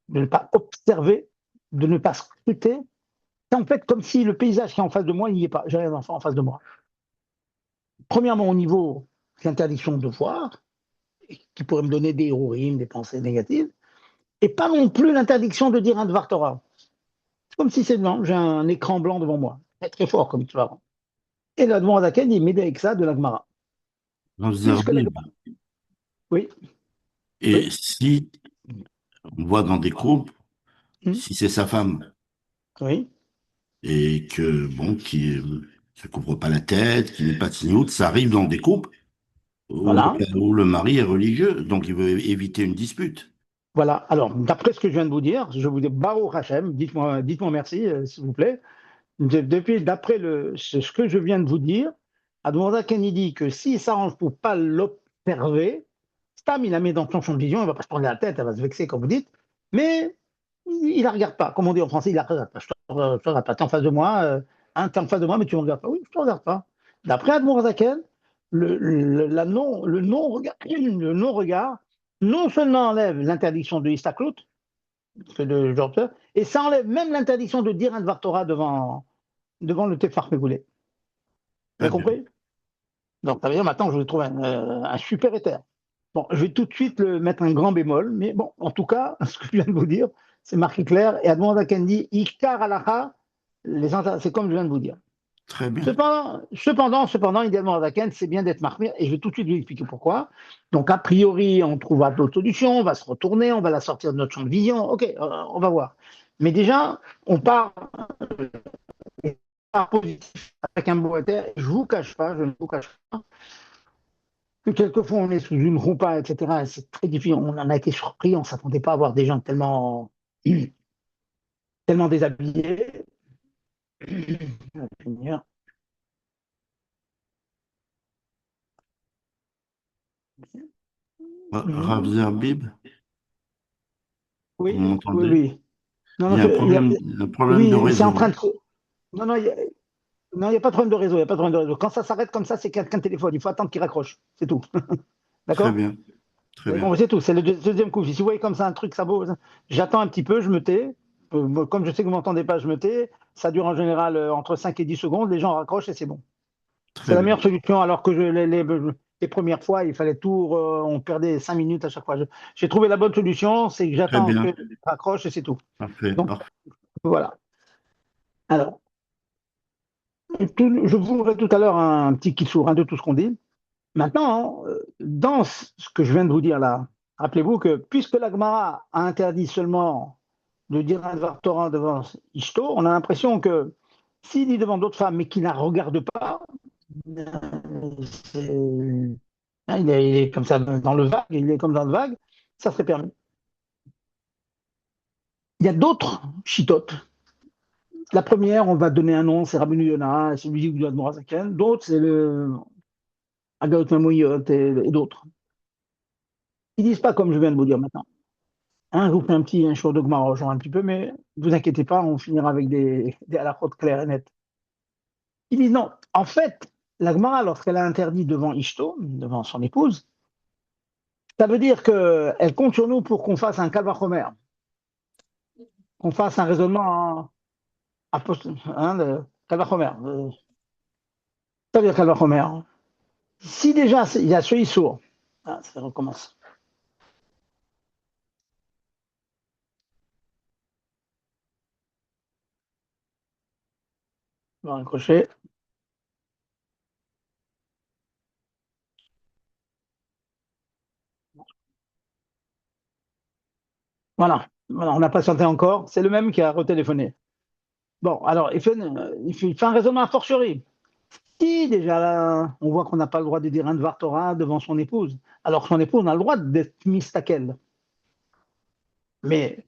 de ne pas observer, de ne pas scruter, c'est en fait comme si le paysage qui est en face de moi, il n'y est pas. J'ai rien d'enfant en face de moi. Premièrement, au niveau de l'interdiction de voir, qui pourrait me donner des héroïnes, des pensées négatives, et pas non plus l'interdiction de dire un Dvar Torah. C'est comme si c'est blanc, j'ai un écran blanc devant moi, très, très fort comme histoire. Et là, devant laquelle il m'aide avec ça de la Gemara. Dans Puisque la Zerbi. Gemara. Oui, Et oui. si on voit dans des couples, Hum, si c'est sa femme oui, et que, bon, qui se couvre pas la tête, qui n'est pas de signoute, ça arrive dans des couples voilà. où le mari est religieux, donc il veut éviter une dispute. Voilà. Alors, d'après ce que je viens de vous dire, je vous dis Baruch Hashem, dites-moi merci, s'il vous plaît. Depuis, d'après ce que je viens de vous dire, Admorza Ken dit que s'il s'arrange pour pas l'observer, Stam, il la met dans son champ de vision, il va pas se prendre la tête, elle va se vexer, comme vous dites, mais il la regarde pas. Comme on dit en français, il la regarde pas. Je te regarde pas. T'es en face de moi, t'es en face de moi, mais tu me regardes pas. Oui, je te regarde pas. D'après Admorza Ken, le non-regard, non seulement enlève l'interdiction de Istaklut, de George, et ça enlève même l'interdiction de dire un Dvar Torah devant le Tefar Megoulet. Vous Très avez bien. compris? Donc, ça veut dire maintenant que je vais trouver un super éther. Bon, je vais tout de suite le mettre un grand bémol, mais bon, en tout cas, ce que je viens de vous dire, c'est marqué clair. Et Admon Kendi, Ikar Alaha, c'est comme je viens de vous dire. Très bien. Cependant, idéalement, Zaken, c'est bien d'être marmire, et je vais tout de suite vous expliquer pourquoi. Donc, a priori, on trouvera d'autres solutions, on va se retourner, on va la sortir de notre champ de vision, ok, on va voir. Mais déjà, on part positif avec un beau éther. Je ne vous cache pas, je ne vous cache pas, que quelquefois on est sous une roupa, etc. C'est très difficile, on en a été surpris, on ne s'attendait pas à voir des gens tellement déshabillés. On va finir. Rav Zerbib, vous Oui, oui, m'entendez? oui. Non, Il non, y a un problème de oui, c'est en réseau. train de. Non, non, non, il n'y a pas de problème de réseau. Il y a pas de problème de réseau. Quand ça s'arrête comme ça, c'est quelqu'un téléphone. Il faut attendre qu'il raccroche. C'est tout. Très D'accord? bien, très Bon, bien, c'est tout. C'est le deuxième coup. Si vous voyez comme ça un truc, ça vaut. J'attends un petit peu, je me tais. Moi, comme je sais que vous ne m'entendez pas, je me tais. Ça dure en général entre 5 et 10 secondes. Les gens raccrochent et c'est bon. C'est très la bien, meilleure solution. Alors que les premières fois, il fallait tout. On perdait 5 minutes à chaque fois. J'ai trouvé la bonne solution. C'est que très j'attends que bien. les raccroche et c'est tout. Parfait, Donc, parfait. voilà. Alors, je vous ferai tout à l'heure un petit qui s'ouvre de tout ce qu'on dit. Maintenant, dans ce que je viens de vous dire là, rappelez-vous que puisque la Gemara a interdit seulement de dire un Dvar Torah devant Ishto, on a l'impression que s'il dit devant d'autres femmes mais qu'il ne la regarde pas, il est comme ça dans le vague, il est comme dans le vague, ça serait permis. Il y a d'autres chitotes. La première, on va donner un nom, c'est Rabbeinu Yonah, c'est lui qui doit Morazaken. D'autres, c'est le Agaot Mamoyot et d'autres. Ils disent pas comme je viens de vous dire maintenant. Hein, je vous fais un show de Gemara un petit peu, mais ne vous inquiétez pas, on finira avec des halakhot clairs et nets. Il dit non. En fait, la Gemara, lorsqu'elle a interdit devant Ishto, devant son épouse, ça veut dire qu'elle compte sur nous pour qu'on fasse un kalvachomer, qu'on fasse un raisonnement de kalvachomer. Ça veut dire kalvachomer. Si déjà il y a ce issour, ça recommence. On va raccrocher. Voilà. Voilà, on a patienté encore. C'est le même qui a retéléphoné. Bon, alors, il fait un raisonnement a fortiori. Si déjà là, on voit qu'on n'a pas le droit de dire un Dvar Torah devant son épouse, alors que son épouse a le droit d'être mistakel. Mais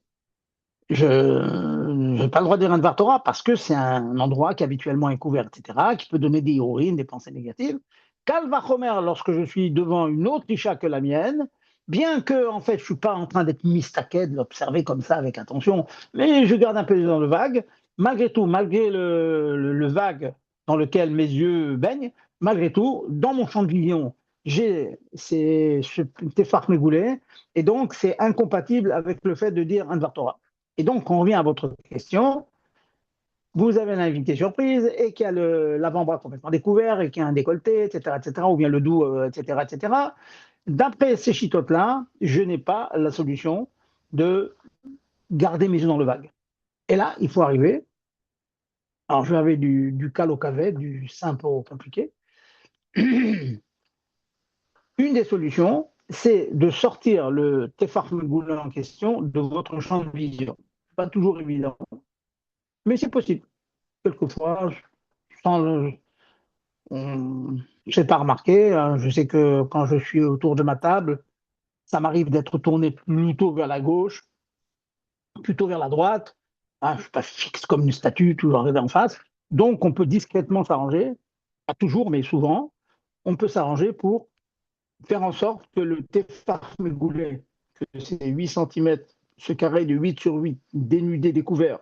je n'ai pas le droit de dire un Dvar Torah parce que c'est un endroit qui habituellement est couvert, etc., qui peut donner des urines, des pensées négatives. Kalvachomer, lorsque je suis devant une autre Isha que la mienne, bien que en fait je ne suis pas en train d'être mistakel, de l'observer comme ça avec attention, mais je garde un peu dans le vague, malgré tout, malgré le vague dans lequel mes yeux baignent, malgré tout, dans mon champ de vision, j'ai ces Tefach Megoulé, et donc c'est incompatible avec le fait de dire un Dvar Torah. Et donc, on revient à votre question. Vous avez l'invité surprise et qu'il y a l'avant-bras complètement découvert et qu'il y a un décolleté, etc., etc., ou bien le dos, etc., etc. D'après ces chitotes-là, je n'ai pas la solution de garder mes yeux dans le vague. Et là, il faut arriver. Alors, je vais arriver du cal au cavet, du simple au compliqué. Une des solutions, c'est de sortir le Tefar Megoula en question de votre champ de vision. Pas toujours évident, mais c'est possible. Quelquefois, sans, je sais pas remarqué. Je sais que quand je suis autour de ma table, ça m'arrive d'être tourné plutôt vers la gauche, plutôt vers la droite. Je ne suis pas fixe comme une statue, toujours en face. Donc, on peut discrètement s'arranger, pas toujours, mais souvent, on peut s'arranger pour faire en sorte que le Tefar Megoulet, que c'est 8 centimètres, ce carré de 8 sur 8, dénudé, découvert,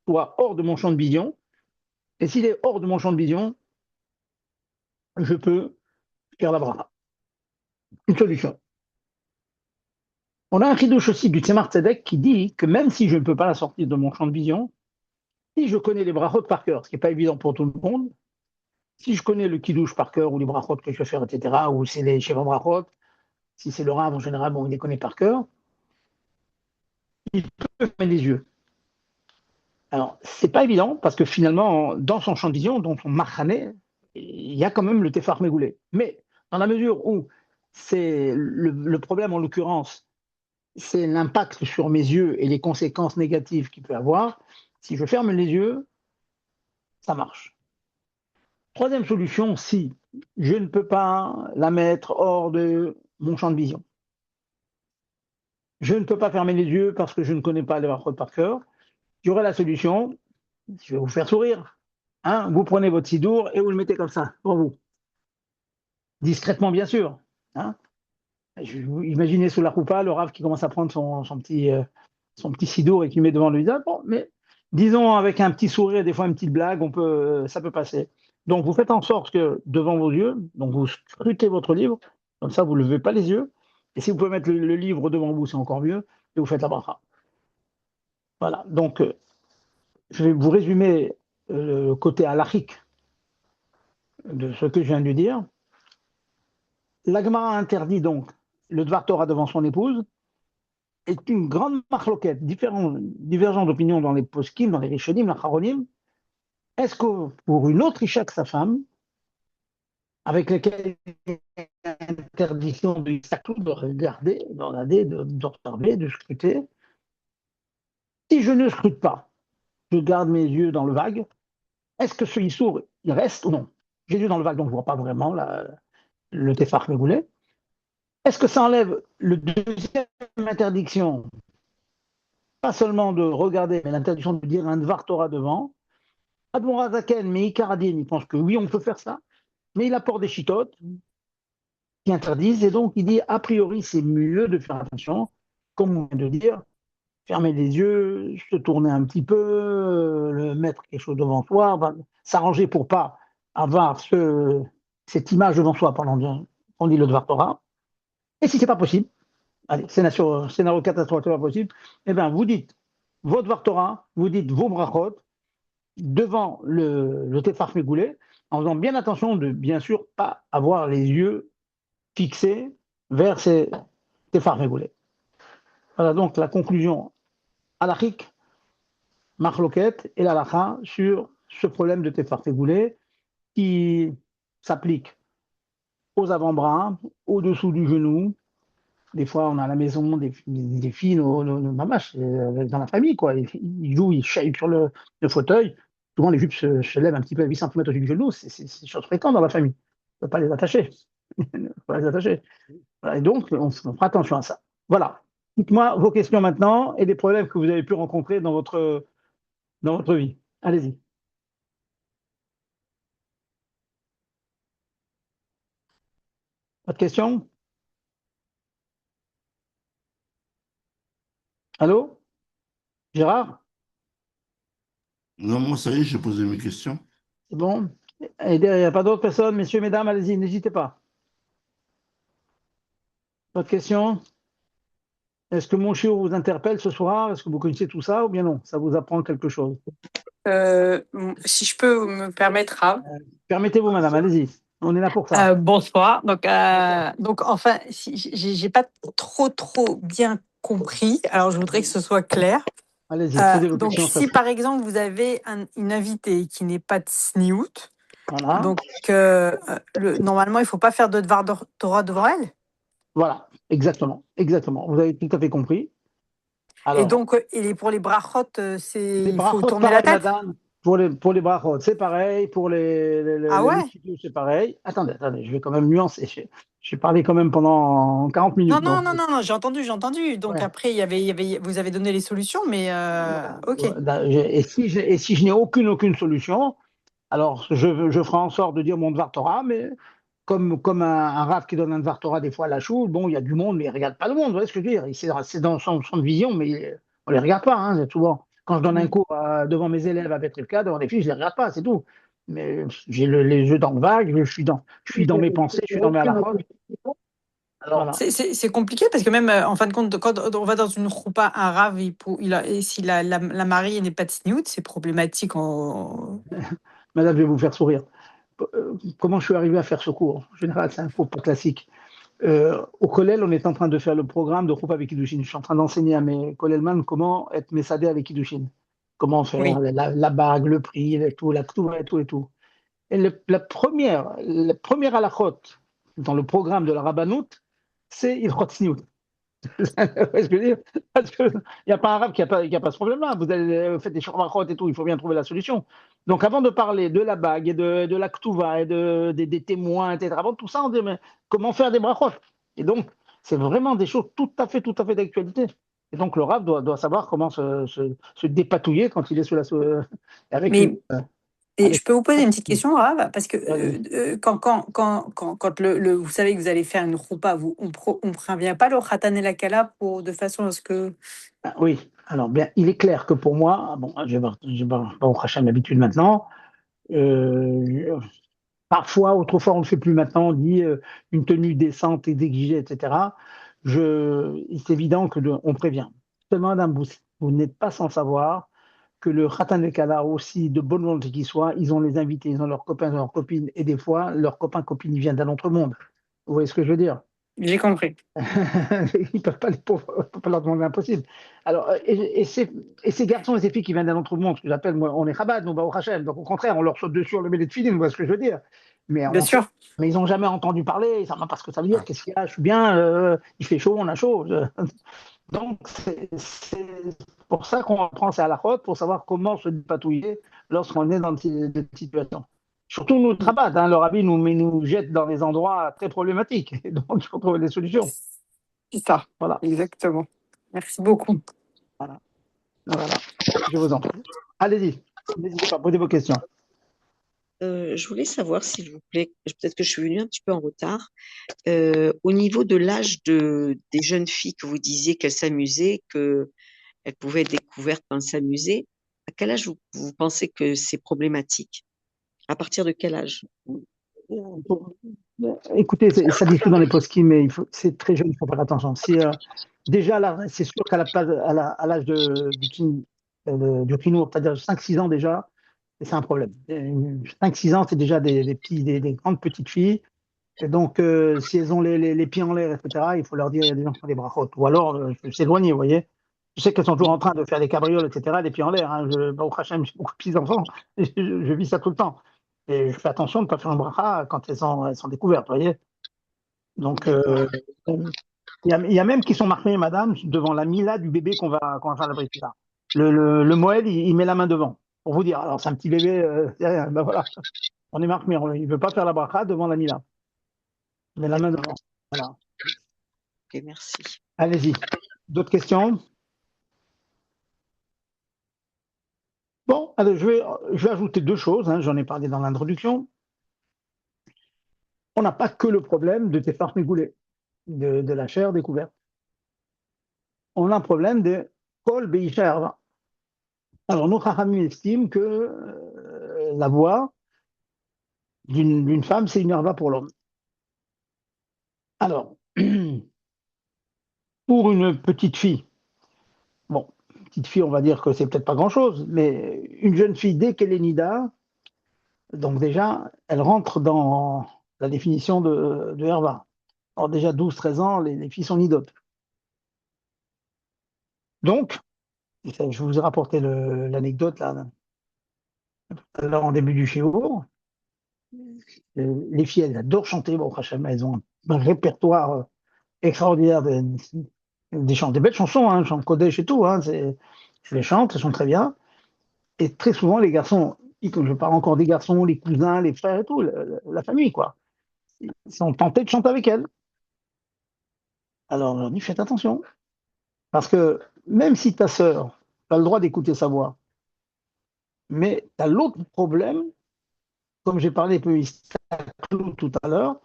soit hors de mon champ de vision. Et s'il est hors de mon champ de vision, je peux faire la bracha. Une solution. On a un chidouche aussi du Tzemar Tzedek qui dit que même si je ne peux pas la sortir de mon champ de vision, si je connais les brachot par cœur, ce qui n'est pas évident pour tout le monde, Si je connais le kiddush par cœur ou les brachot que je vais faire, etc., ou c'est les sheva brachot, si c'est le rav en général, bon, il les connaît par cœur, il peut fermer les yeux. Alors, c'est pas évident parce que finalement, dans son champ de vision, dans son machané, il y a quand même le tefar mégoulé. Mais dans la mesure où c'est le problème en l'occurrence, c'est l'impact sur mes yeux et les conséquences négatives qu'il peut avoir, si je ferme les yeux, ça marche. Troisième solution, si je ne peux pas la mettre hors de mon champ de vision. Je ne peux pas fermer les yeux parce que je ne connais pas les brachot par cœur. Il y aurait la solution, je vais vous faire sourire. Hein, vous prenez votre sidour et vous le mettez comme ça, pour vous. Discrètement, bien sûr. Hein. Imaginez sous la roupa le rave qui commence à prendre son petit sidour et qui met devant le visage. Bon, mais disons avec un petit sourire, des fois une petite blague, ça peut passer. Donc vous faites en sorte que devant vos yeux, donc vous scrutez votre livre, comme ça vous ne levez pas les yeux. Et si vous pouvez mettre le livre devant vous, c'est encore mieux, et vous faites la bracha. Voilà, donc je vais vous résumer le côté halachique de ce que je viens de dire. La Gemara interdit donc le Dvar Torah devant son épouse, est une grande marloquette, divergence d'opinion dans les poskim, dans les rishonim, la charonim. Est-ce que pour une autre isha que sa femme, avec laquelle il y a interdiction d'observer, de scruter, si je ne scrute pas, je garde mes yeux dans le vague, est-ce que ce issour, il reste ou non? J'ai les yeux dans le vague, donc je ne vois pas vraiment le tefach megoulet. Est-ce que ça enlève le deuxième interdiction, pas seulement de regarder, mais l'interdiction de dire un Dvar Torah devant? Admon Razaken, mais Ikaradin, il pense que oui, on peut faire ça, mais il apporte des chitotes qui interdisent, et donc il dit, a priori, c'est mieux de faire attention, comme on vient de dire, fermer les yeux, se tourner un petit peu, mettre quelque chose devant soi, s'arranger pour pas avoir cette image devant soi pendant qu'on dit le Dvar Torah. Et si c'est pas possible, allez, scénario catastrophe, c'est pas possible, eh bien, vous dites votre Dvar Torah, vous dites vos brachot, devant le Tefach Megoulé, en faisant bien attention de, bien sûr, pas avoir les yeux fixés vers ces Tefach Megoulé. Voilà donc la conclusion halachique, marloquette et l'halakha sur ce problème de Tefach Megoulé qui s'applique aux avant-bras, au-dessous du genou. Des fois, on a à la maison des filles, mamaches, dans la famille, quoi. Ils jouent, ils chahutent sur le fauteuil. Souvent, les jupes se lèvent un petit peu à 8 cm au-dessus du genou. C'est chose fréquente dans la famille. On ne peut pas les attacher. On ne peut pas les attacher. Voilà, et donc, on fera attention à ça. Voilà. Dites-moi vos questions maintenant et les problèmes que vous avez pu rencontrer dans votre vie. Allez-y. Pas de questions? Allô? Gérard? Non, moi, ça y est, j'ai posé mes questions. C'est bon? Et il n'y a pas d'autres personnes? Messieurs, mesdames, allez-y, n'hésitez pas. Pas de questions? Est-ce que mon chiot vous interpelle ce soir? Est-ce que vous connaissez tout ça ou bien non? Ça vous apprend quelque chose? Si je peux me permettre, Rav. Permettez-vous, madame, allez-y. On est là pour ça. Bonsoir. Bonsoir. Donc, enfin, si, j'ai pas trop bien compris. Alors, je voudrais que ce soit clair. Allez-y, posez vos Donc, questions. si par exemple vous avez une invitée qui n'est pas de sniout, Voilà. donc normalement il faut pas faire de Dvar Torah devant elle. Voilà, exactement. Exactement. Vous avez tout à fait compris. Et Alors, donc, pour les brachot, les il faut brachot, tourner la pareil, tête. madame. Pour les brachot, c'est pareil. Pour Ah ouais? les kiddush, c'est pareil. Attendez, je vais quand même nuancer. J'ai parlé quand même pendant 40 minutes. Donc, Non, j'ai entendu. Donc ouais. après, vous avez donné les solutions, mais ok. Et si je n'ai aucune solution, alors je ferai en sorte de dire mon Dvar Torah, mais comme un rave qui donne un Dvar Torah des fois à la choule, bon, il y a du monde, mais il ne regarde pas le monde, vous voyez ce que je veux dire? C'est dans son champ de vision, mais on ne les regarde pas, hein, souvent. Quand je donne un cours devant mes élèves à Petrivka, devant des filles, je ne les regarde pas, c'est tout. Mais j'ai les yeux dans le vague, je suis dans mes pensées, je suis dans mes halakhot. Voilà. C'est compliqué parce que même en fin de compte, quand on va dans une roupa, un rave, et si la mariée n'est pas de sniout, c'est problématique. Madame, je vais vous faire sourire. comment je suis arrivé à faire ce cours. En général, c'est un cours pas classique. Au Kollel, on est en train de faire le programme de Roupa avec Kiddushin. Je suis en train d'enseigner à mes Kollelman comment être Messadé avec Kiddushin. Comment faire Oui. la bague, le prix, tout, la Ktuva et tout et tout. Et la première halachot dans le programme de la Rabbanout, c'est Ilchot Tzniut. Vous voyez ce que je veux dire? Parce qu'il n'y a pas un arabe qui a pas ce problème-là. Vous faites des shorvachot et tout, il faut bien trouver la solution. Donc avant de parler de la bague et de la ktuva et des témoins, etc., avant tout ça, on dit mais comment faire des brachot? Et donc, c'est vraiment des choses tout à fait d'actualité. Et donc, le rab doit savoir comment se dépatouiller quand il est avec une. Mais et je peux vous poser une petite question, Rav, parce que Allez. quand vous savez que vous allez faire une roupa, on prévient pas le Khatan et la Kala de façon à ce que. Ah, oui, alors bien, il est clair que pour moi, bon, j'ai Baruch Hashem l'habitude maintenant. euh, Parfois, autrefois, on ne le fait plus maintenant, on dit une tenue décente et déguisée, etc. C'est évident on prévient. Seulement, madame, vous n'êtes pas sans savoir que le Khatan et Kala, aussi de bonne volonté qu'ils soient, ils ont les invités, ils ont leurs copains, ils ont leurs copines, et des fois, leurs copains, copines, ils viennent d'un autre monde. Vous voyez ce que je veux dire? J'ai compris. Ils peuvent pas, les pauvres, on peut pas leur demander l'impossible. Alors, et ces garçons et ces filles qui viennent d'un autre monde, ce que j'appelle, moi, on est Chabad, nous, au Hachem, donc au contraire, on leur saute dessus, on leur met des filines, vous voyez ce que je veux dire. Mais, Bien sûr. mais ils n'ont jamais entendu parler, ils ne savent pas ce que ça veut dire, qu'est-ce qu'il y a, je suis bien, il fait chaud, on a chaud. Donc, c'est pour ça qu'on prend ça à la route, pour savoir comment se dépatouiller lorsqu'on est dans de situations. Surtout nous, Chabad, le rabbi nous jette dans des endroits très problématiques, et donc il faut trouver des solutions. C'est ça. Voilà. Exactement. Merci beaucoup. Voilà. Voilà. Je vous en prie. Allez-y. N'hésitez pas, posez vos questions. Je voulais savoir, s'il vous plaît, peut-être que je suis venue un petit peu en retard, au niveau de l'âge des jeunes filles que vous disiez qu'elles s'amusaient, qu'elles pouvaient être découvertes quand elles s'amusaient, à quel âge vous pensez que c'est problématique? À partir de quel âge? Écoutez, ça discute dans les poskim, mais c'est très jeune, il faut faire attention. Déjà, là, c'est sûr qu'à à l'âge du kinour, c'est-à-dire 5-6 ans déjà, c'est un problème. 5-6 ans, c'est déjà des grandes petites filles. Et donc, si elles ont les pieds en l'air, etc., il faut leur dire il y a des gens qui font des brachot. Ou alors, s'éloigner, vous voyez. Je sais qu'elles sont toujours en train de faire des cabrioles, etc., des pieds en l'air. Baruch Hashem, j'ai beaucoup de petits-enfants. Je vis ça tout le temps. Et je fais attention de ne pas faire un bracha quand elles sont découvertes, vous voyez. Donc, D'accord. il y a même qui sont marqués, madame, devant la mila du bébé qu'on va faire la brise. Le Moël, il met la main devant. Pour vous dire, alors c'est un petit bébé, c'est rien, ben voilà. On est marqué, il ne veut pas faire la bracha devant la mila. Il met la main devant. Voilà. Ok, merci. Allez-y. D'autres questions? Bon, allez, je vais ajouter deux choses, j'en ai parlé dans l'introduction. On n'a pas que le problème de tes farces migoulées, de la chair découverte. On a un problème de kol beisha erva. Alors, nos Chachamim estiment que la voix d'une femme, c'est une erva pour l'homme. Alors, pour une petite fille, bon, petite fille, on va dire que c'est peut-être pas grand-chose, mais une jeune fille, dès qu'elle est nida, donc déjà, elle rentre dans la définition de herva. Alors déjà 12-13 ans, les filles sont nidotes. Donc, je vous ai rapporté l'anecdote là, en début du shiur. Les filles, elles adorent chanter. Bon, elles ont un répertoire extraordinaire des belles chansons, chant Kodesh et tout. Elles les chantent, elles sont très bien. Et très souvent, les garçons, comme je parle encore des garçons, les cousins, les frères et tout, la famille, quoi, ils sont tentés de chanter avec elles. Alors, on leur dit, faites attention. Parce que même si ta sœur a le droit d'écouter sa voix, mais tu as l'autre problème, comme j'ai parlé un peu tout à l'heure,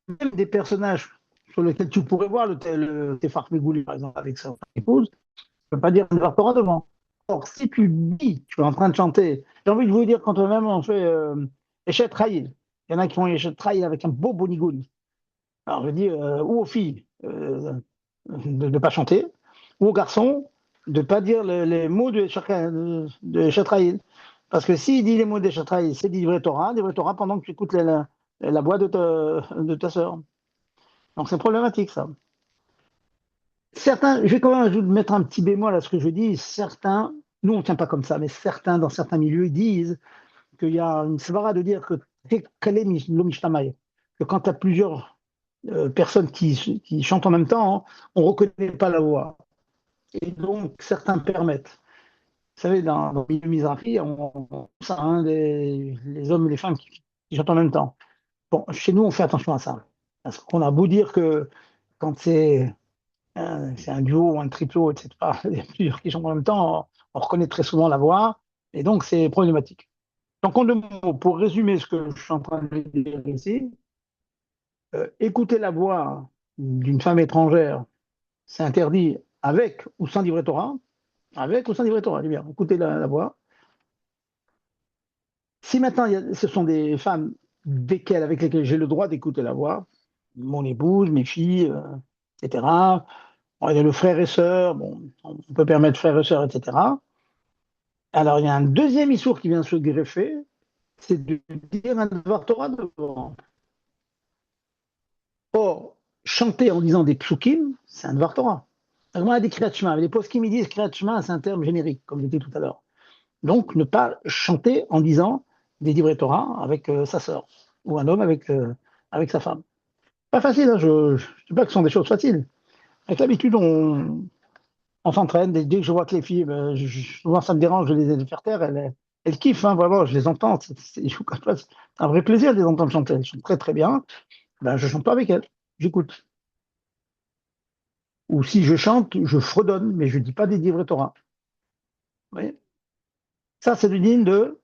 même des personnages sur lesquels tu pourrais voir tes Megouli, par exemple, avec sa épouse, tu ne peux pas dire un Torah devant. Or, si tu dis, tu es en train de chanter, j'ai envie de vous dire, quand même on fait Echet Raïl, il y en a qui font Echet Raïl avec un beau bonigouli. Alors, je dis, ou aux filles de ne pas chanter, ou aux garçons de ne pas dire les mots de Echet Raïl. Parce que s'il dit les mots des Shatraï, c'est des Torah pendant que tu écoutes la voix de ta sœur. Donc c'est problématique ça. Certains, je vais quand même mettre un petit bémol à ce que je dis, certains, nous on ne tient pas comme ça, mais certains, dans certains milieux, disent qu'il y a une svara de dire que que quand tu as plusieurs personnes qui chantent en même temps, on ne reconnaît pas la voix. Et donc certains permettent. Vous savez, dans le milieu Mizrahi, ça, hein, les hommes et les femmes qui chantent en même temps. Bon, chez nous, on fait attention à ça. Parce qu'on a beau dire que quand c'est un duo ou un triplo, etc., il y a plusieurs qui chantent en même temps, on reconnaît très souvent la voix, et donc c'est problématique. Donc, en deux mots, pour résumer ce que je suis en train de dire ici, écouter la voix d'une femme étrangère, c'est interdit avec ou sans livret Torah. Avec ou sans livret Torah, dis bien, écoutez la voix. Si maintenant ce sont des femmes avec lesquelles j'ai le droit d'écouter la voix, mon épouse, mes filles, etc. Bon, il y a le frère et sœur, bon, on peut permettre frère et sœur, etc. Alors il y a un deuxième issour qui vient se greffer, c'est de dire un devoir Torah devant. Or, chanter en disant des psukim, c'est un devoir Torah. Alors, on a des Kriyat Shema, les poskim ils disent Kriyat Shema, c'est un terme générique, comme je l'ai dit tout à l'heure. Donc, ne pas chanter en disant des livrets Torah avec sa sœur, ou un homme avec sa femme. Pas facile, hein, je ne dis pas que ce sont des choses faciles. Avec l'habitude, on s'entraîne. Dès que je vois que les filles, souvent ça me dérange de les faire taire, elles kiffent, hein, vraiment, je les entends. C'est un vrai plaisir de les entendre chanter. Elles chantent très très bien. Ben, je chante pas avec elles, j'écoute. Ou si je chante, je fredonne, mais je ne dis pas des livrets Torah. Vous voyez. Ça, c'est le digne de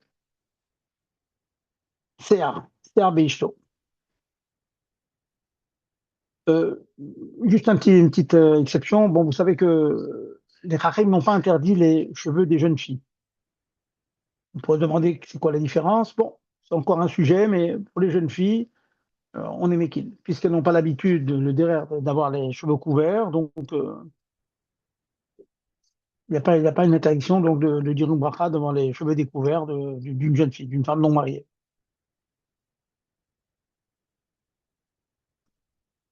Sear Beishto. Euh, Juste une petite exception. Bon, vous savez que les Chachamim n'ont pas interdit les cheveux des jeunes filles. On pourrait se demander c'est quoi la différence. Bon, c'est encore un sujet, mais pour les jeunes filles, on est méquille, puisqu'elles n'ont pas l'habitude d'avoir les cheveux couverts. Donc, il n'y a pas une interdiction donc, de dire une bracha devant les cheveux découverts d'une jeune fille, d'une femme non mariée.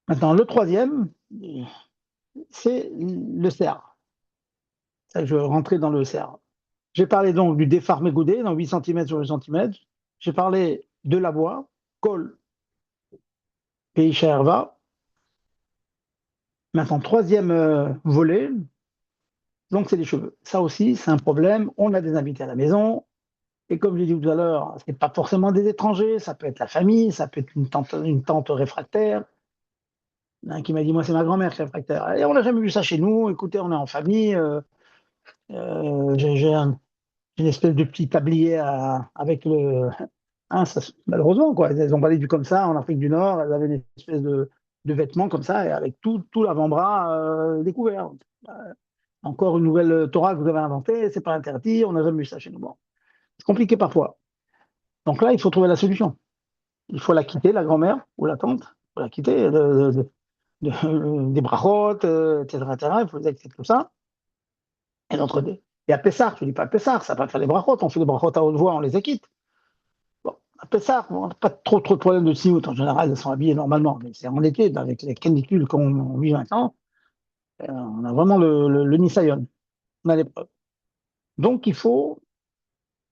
Maintenant, le troisième, c'est le cerf. Je vais rentrer dans le cerf. J'ai parlé donc du déphare mégoudé, dans 8 cm sur 8 cm. J'ai parlé de la voix, col, Peisha Herva. Maintenant, troisième volet, donc c'est les cheveux. Ça aussi, c'est un problème. On a des invités à la maison. Et comme je l'ai dit tout à l'heure, ce n'est pas forcément des étrangers, ça peut être la famille, ça peut être une tante réfractaire. Il y en a un qui m'a dit, moi, c'est ma grand-mère qui est réfractaire. Et on n'a jamais vu ça chez nous. Écoutez, on est en famille. J'ai une espèce de petit tablier avec le. Hein, malheureusement, quoi. Elles ont pas vu comme ça en Afrique du Nord. Elles avaient une espèce de vêtements comme ça, et avec tout l'avant-bras découvert. Encore une nouvelle Torah que vous avez inventée, c'est pas interdit, on n'a jamais vu ça chez nous. Bon. C'est compliqué parfois. Donc là, il faut trouver la solution. Il faut la quitter, la grand-mère ou la tante. Il faut la quitter des brachot, etc., etc. Il faut les accepter tout ça. Et l'autre, et à Pessah, je ne dis pas Pessah, ça va pas faire les brachot, on fait des brachot à haute voix, on les acquitte. Bon, à Pessah, on n'a pas trop de problèmes de siout. En général, elles sont habillées normalement. Mais c'est en été, avec les canicules qu'on vit maintenant, on a vraiment le Nisayon. On a l'épreuve. Donc, il faut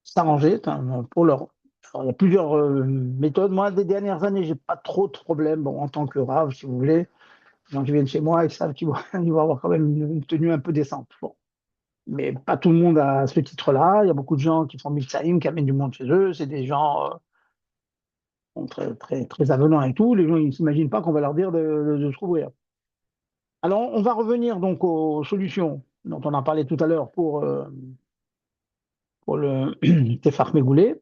s'arranger pour leur. Alors, il y a plusieurs méthodes. Moi, des dernières années, j'ai pas trop de problèmes. Bon, en tant que rave, si vous voulez, les gens qui viennent chez moi, ils savent qu'ils vont, ils vont avoir quand même une tenue un peu décente. Bon. Mais pas tout le monde a ce titre-là. Il y a beaucoup de gens qui font Milsaïm, qui amènent du monde chez eux. C'est des gens très, très, très avenants et tout. Les gens, ils ne s'imaginent pas qu'on va leur dire de se couvrir. Alors, on va revenir donc aux solutions dont on a parlé tout à l'heure pour le Tefach Mégoulé.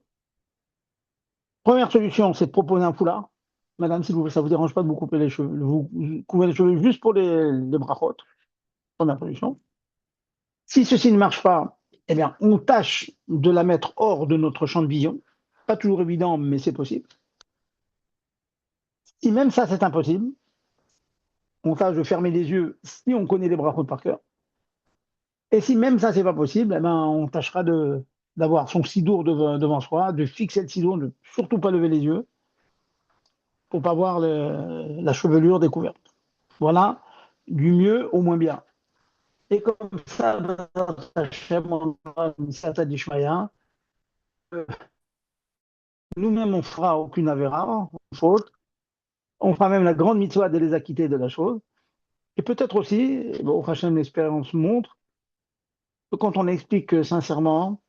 Première solution, c'est de proposer un foulard. Madame, si ça ne vous dérange pas de vous couper les cheveux, vous couvrez les cheveux juste pour les brachot. Première solution. Si ceci ne marche pas, eh bien, on tâche de la mettre hors de notre champ de vision. Pas toujours évident, mais c'est possible. Si même ça, c'est impossible, on tâche de fermer les yeux si on connaît les brachot par cœur. Et si même ça, c'est pas possible, eh ben, on tâchera de d'avoir son sidour devant soi, de fixer le sidour, de surtout pas lever les yeux pour pas voir la chevelure découverte. Voilà, du mieux au moins bien. Et comme ça, Hachem, on aura une certaine d'Ishmaïa. Nous-mêmes, on fera aucune avéra, faute. On fera même la grande mitzvah de les acquitter de la chose. Et peut-être aussi, bon, Hachem, l'expérience montre que quand on explique sincèrement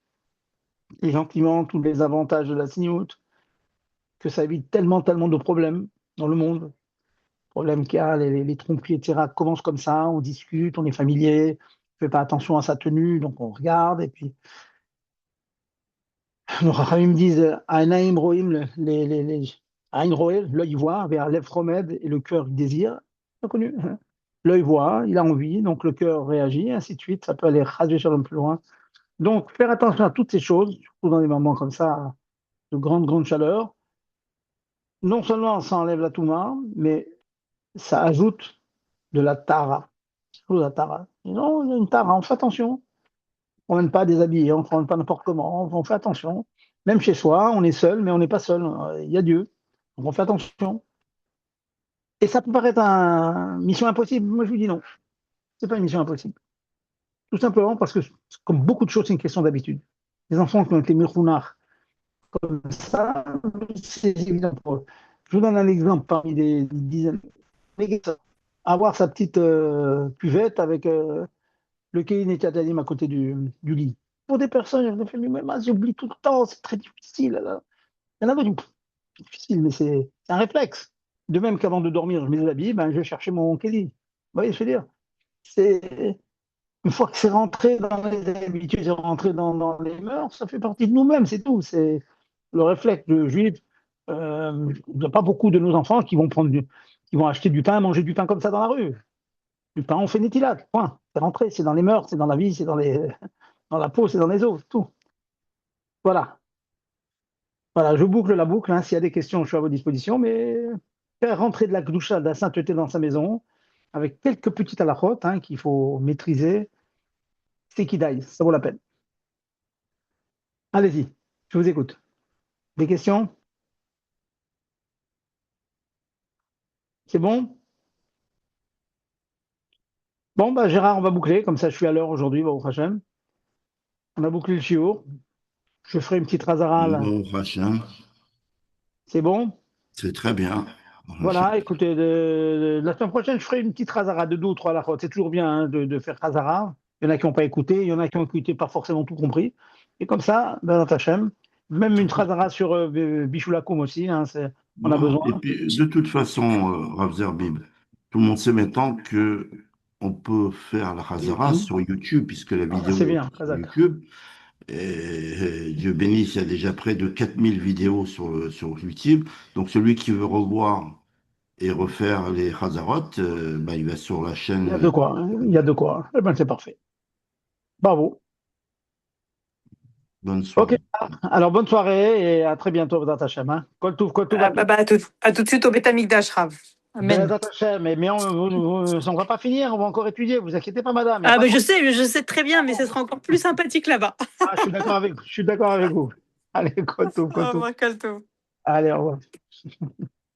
et gentiment tous les avantages de la sniout, que ça évite tellement, tellement de problèmes dans le monde. Problèmes qu'il y a, les tromperies, etc., commencent comme ça, on discute, on est familier, on ne fait pas attention à sa tenue, donc on regarde, et puis nos Rachamim disent Aïnaïm Rohim, Aïn Roel, l'œil voit, vers lèvres romed et le cœur désire. Bien connu. Hein. L'œil voit, il a envie, donc le cœur réagit, ainsi de suite. Ça peut aller rasé sur plus loin. Donc faire attention à toutes ces choses, surtout dans des moments comme ça, de grande, grande chaleur. Non seulement ça enlève la touma, mais ça ajoute de la tara. De la tara. Non, il y a une tara, on fait attention. On ne mène pas déshabillé, on ne prend pas n'importe comment, on fait attention. Même chez soi, on est seul, mais on n'est pas seul. Il y a Dieu. Donc on fait attention. Et ça peut paraître une mission impossible. Moi, je vous dis non. C'est pas une mission impossible. Tout simplement parce que, comme beaucoup de choses, c'est une question d'habitude. Les enfants qui ont été mirhounars comme ça, c'est évident pour eux. Je vous donne un exemple parmi des dizaines. Avoir sa petite cuvette avec le Kéhin et Tatalim à côté du lit. Pour des personnes, je me mais j'oublie tout le temps, c'est très difficile. Là. Il y en a d'autres, c'est difficile, mais c'est un réflexe. De même qu'avant de dormir, je me déshabille, ben, je vais chercher mon Kéhin. Vous voyez, je veux dire, c'est une fois que c'est rentré dans les habitudes, c'est rentré dans les mœurs, ça fait partie de nous-mêmes, c'est tout. C'est le réflexe de juif. Il n'y a pas beaucoup de nos enfants qui vont qui vont acheter du pain, manger du pain comme ça dans la rue. Du pain, on fait Netilat, point. C'est rentré, c'est dans les mœurs, c'est dans la vie, c'est dans la peau, c'est dans les os, tout. Voilà. Voilà, je boucle la boucle. Hein. S'il y a des questions, je suis à votre disposition. Mais faire rentrer de la gdoucha, de la sainteté dans sa maison, avec quelques petites halakhot qu'il faut maîtriser, c'est kidaï, ça vaut la peine. Allez-y, je vous écoute. Des questions? C'est bon? Bon, bah, Gérard, on va boucler. Comme ça, je suis à l'heure aujourd'hui, au Hachem. On a bouclé le chiour. Je ferai une petite razara. Bon, Hachem, C'est bon? c'est très bien. Voilà, écoutez, la semaine prochaine, je ferai une petite Khazara de 2 ou 3 la C'est toujours bien hein, de faire Khazara. Il y en a qui n'ont pas écouté, il y en a qui ont écouté, pas forcément tout compris. Et comme ça, ben, Hachem, même une Khazara sur Bishulakoum aussi, hein, on a Bon, besoin. et puis, de toute façon, Rav Zerbib, tout le monde sait maintenant que on peut faire la Hazara sur YouTube, puisque la Ah, vidéo c'est est bien, sur Khazak. YouTube. Et Dieu bénisse, il y a déjà près de 4000 vidéos sur YouTube. Donc, celui qui veut revoir et refaire les Hazarot, bah, il va sur la Il y a chaîne. de quoi, hein, il y a de quoi. Eh ben, c'est parfait. Bravo. Bonne Ok, soirée. alors bonne soirée et à très bientôt, Bezat Hachem. Hein. Kol Tov, Ah, bah, à tout de suite au Betamikdash, Rav. Amen. Bezat Hachem. Mais on ne va pas finir, on va encore étudier. Vous inquiétez pas, madame. Il y a Ah, pas bah, de... je sais très bien, mais ce sera encore plus sympathique là-bas. Ah, je suis d'accord avec vous. Allez, Au Koto. revoir, Kalto. Allez, au revoir.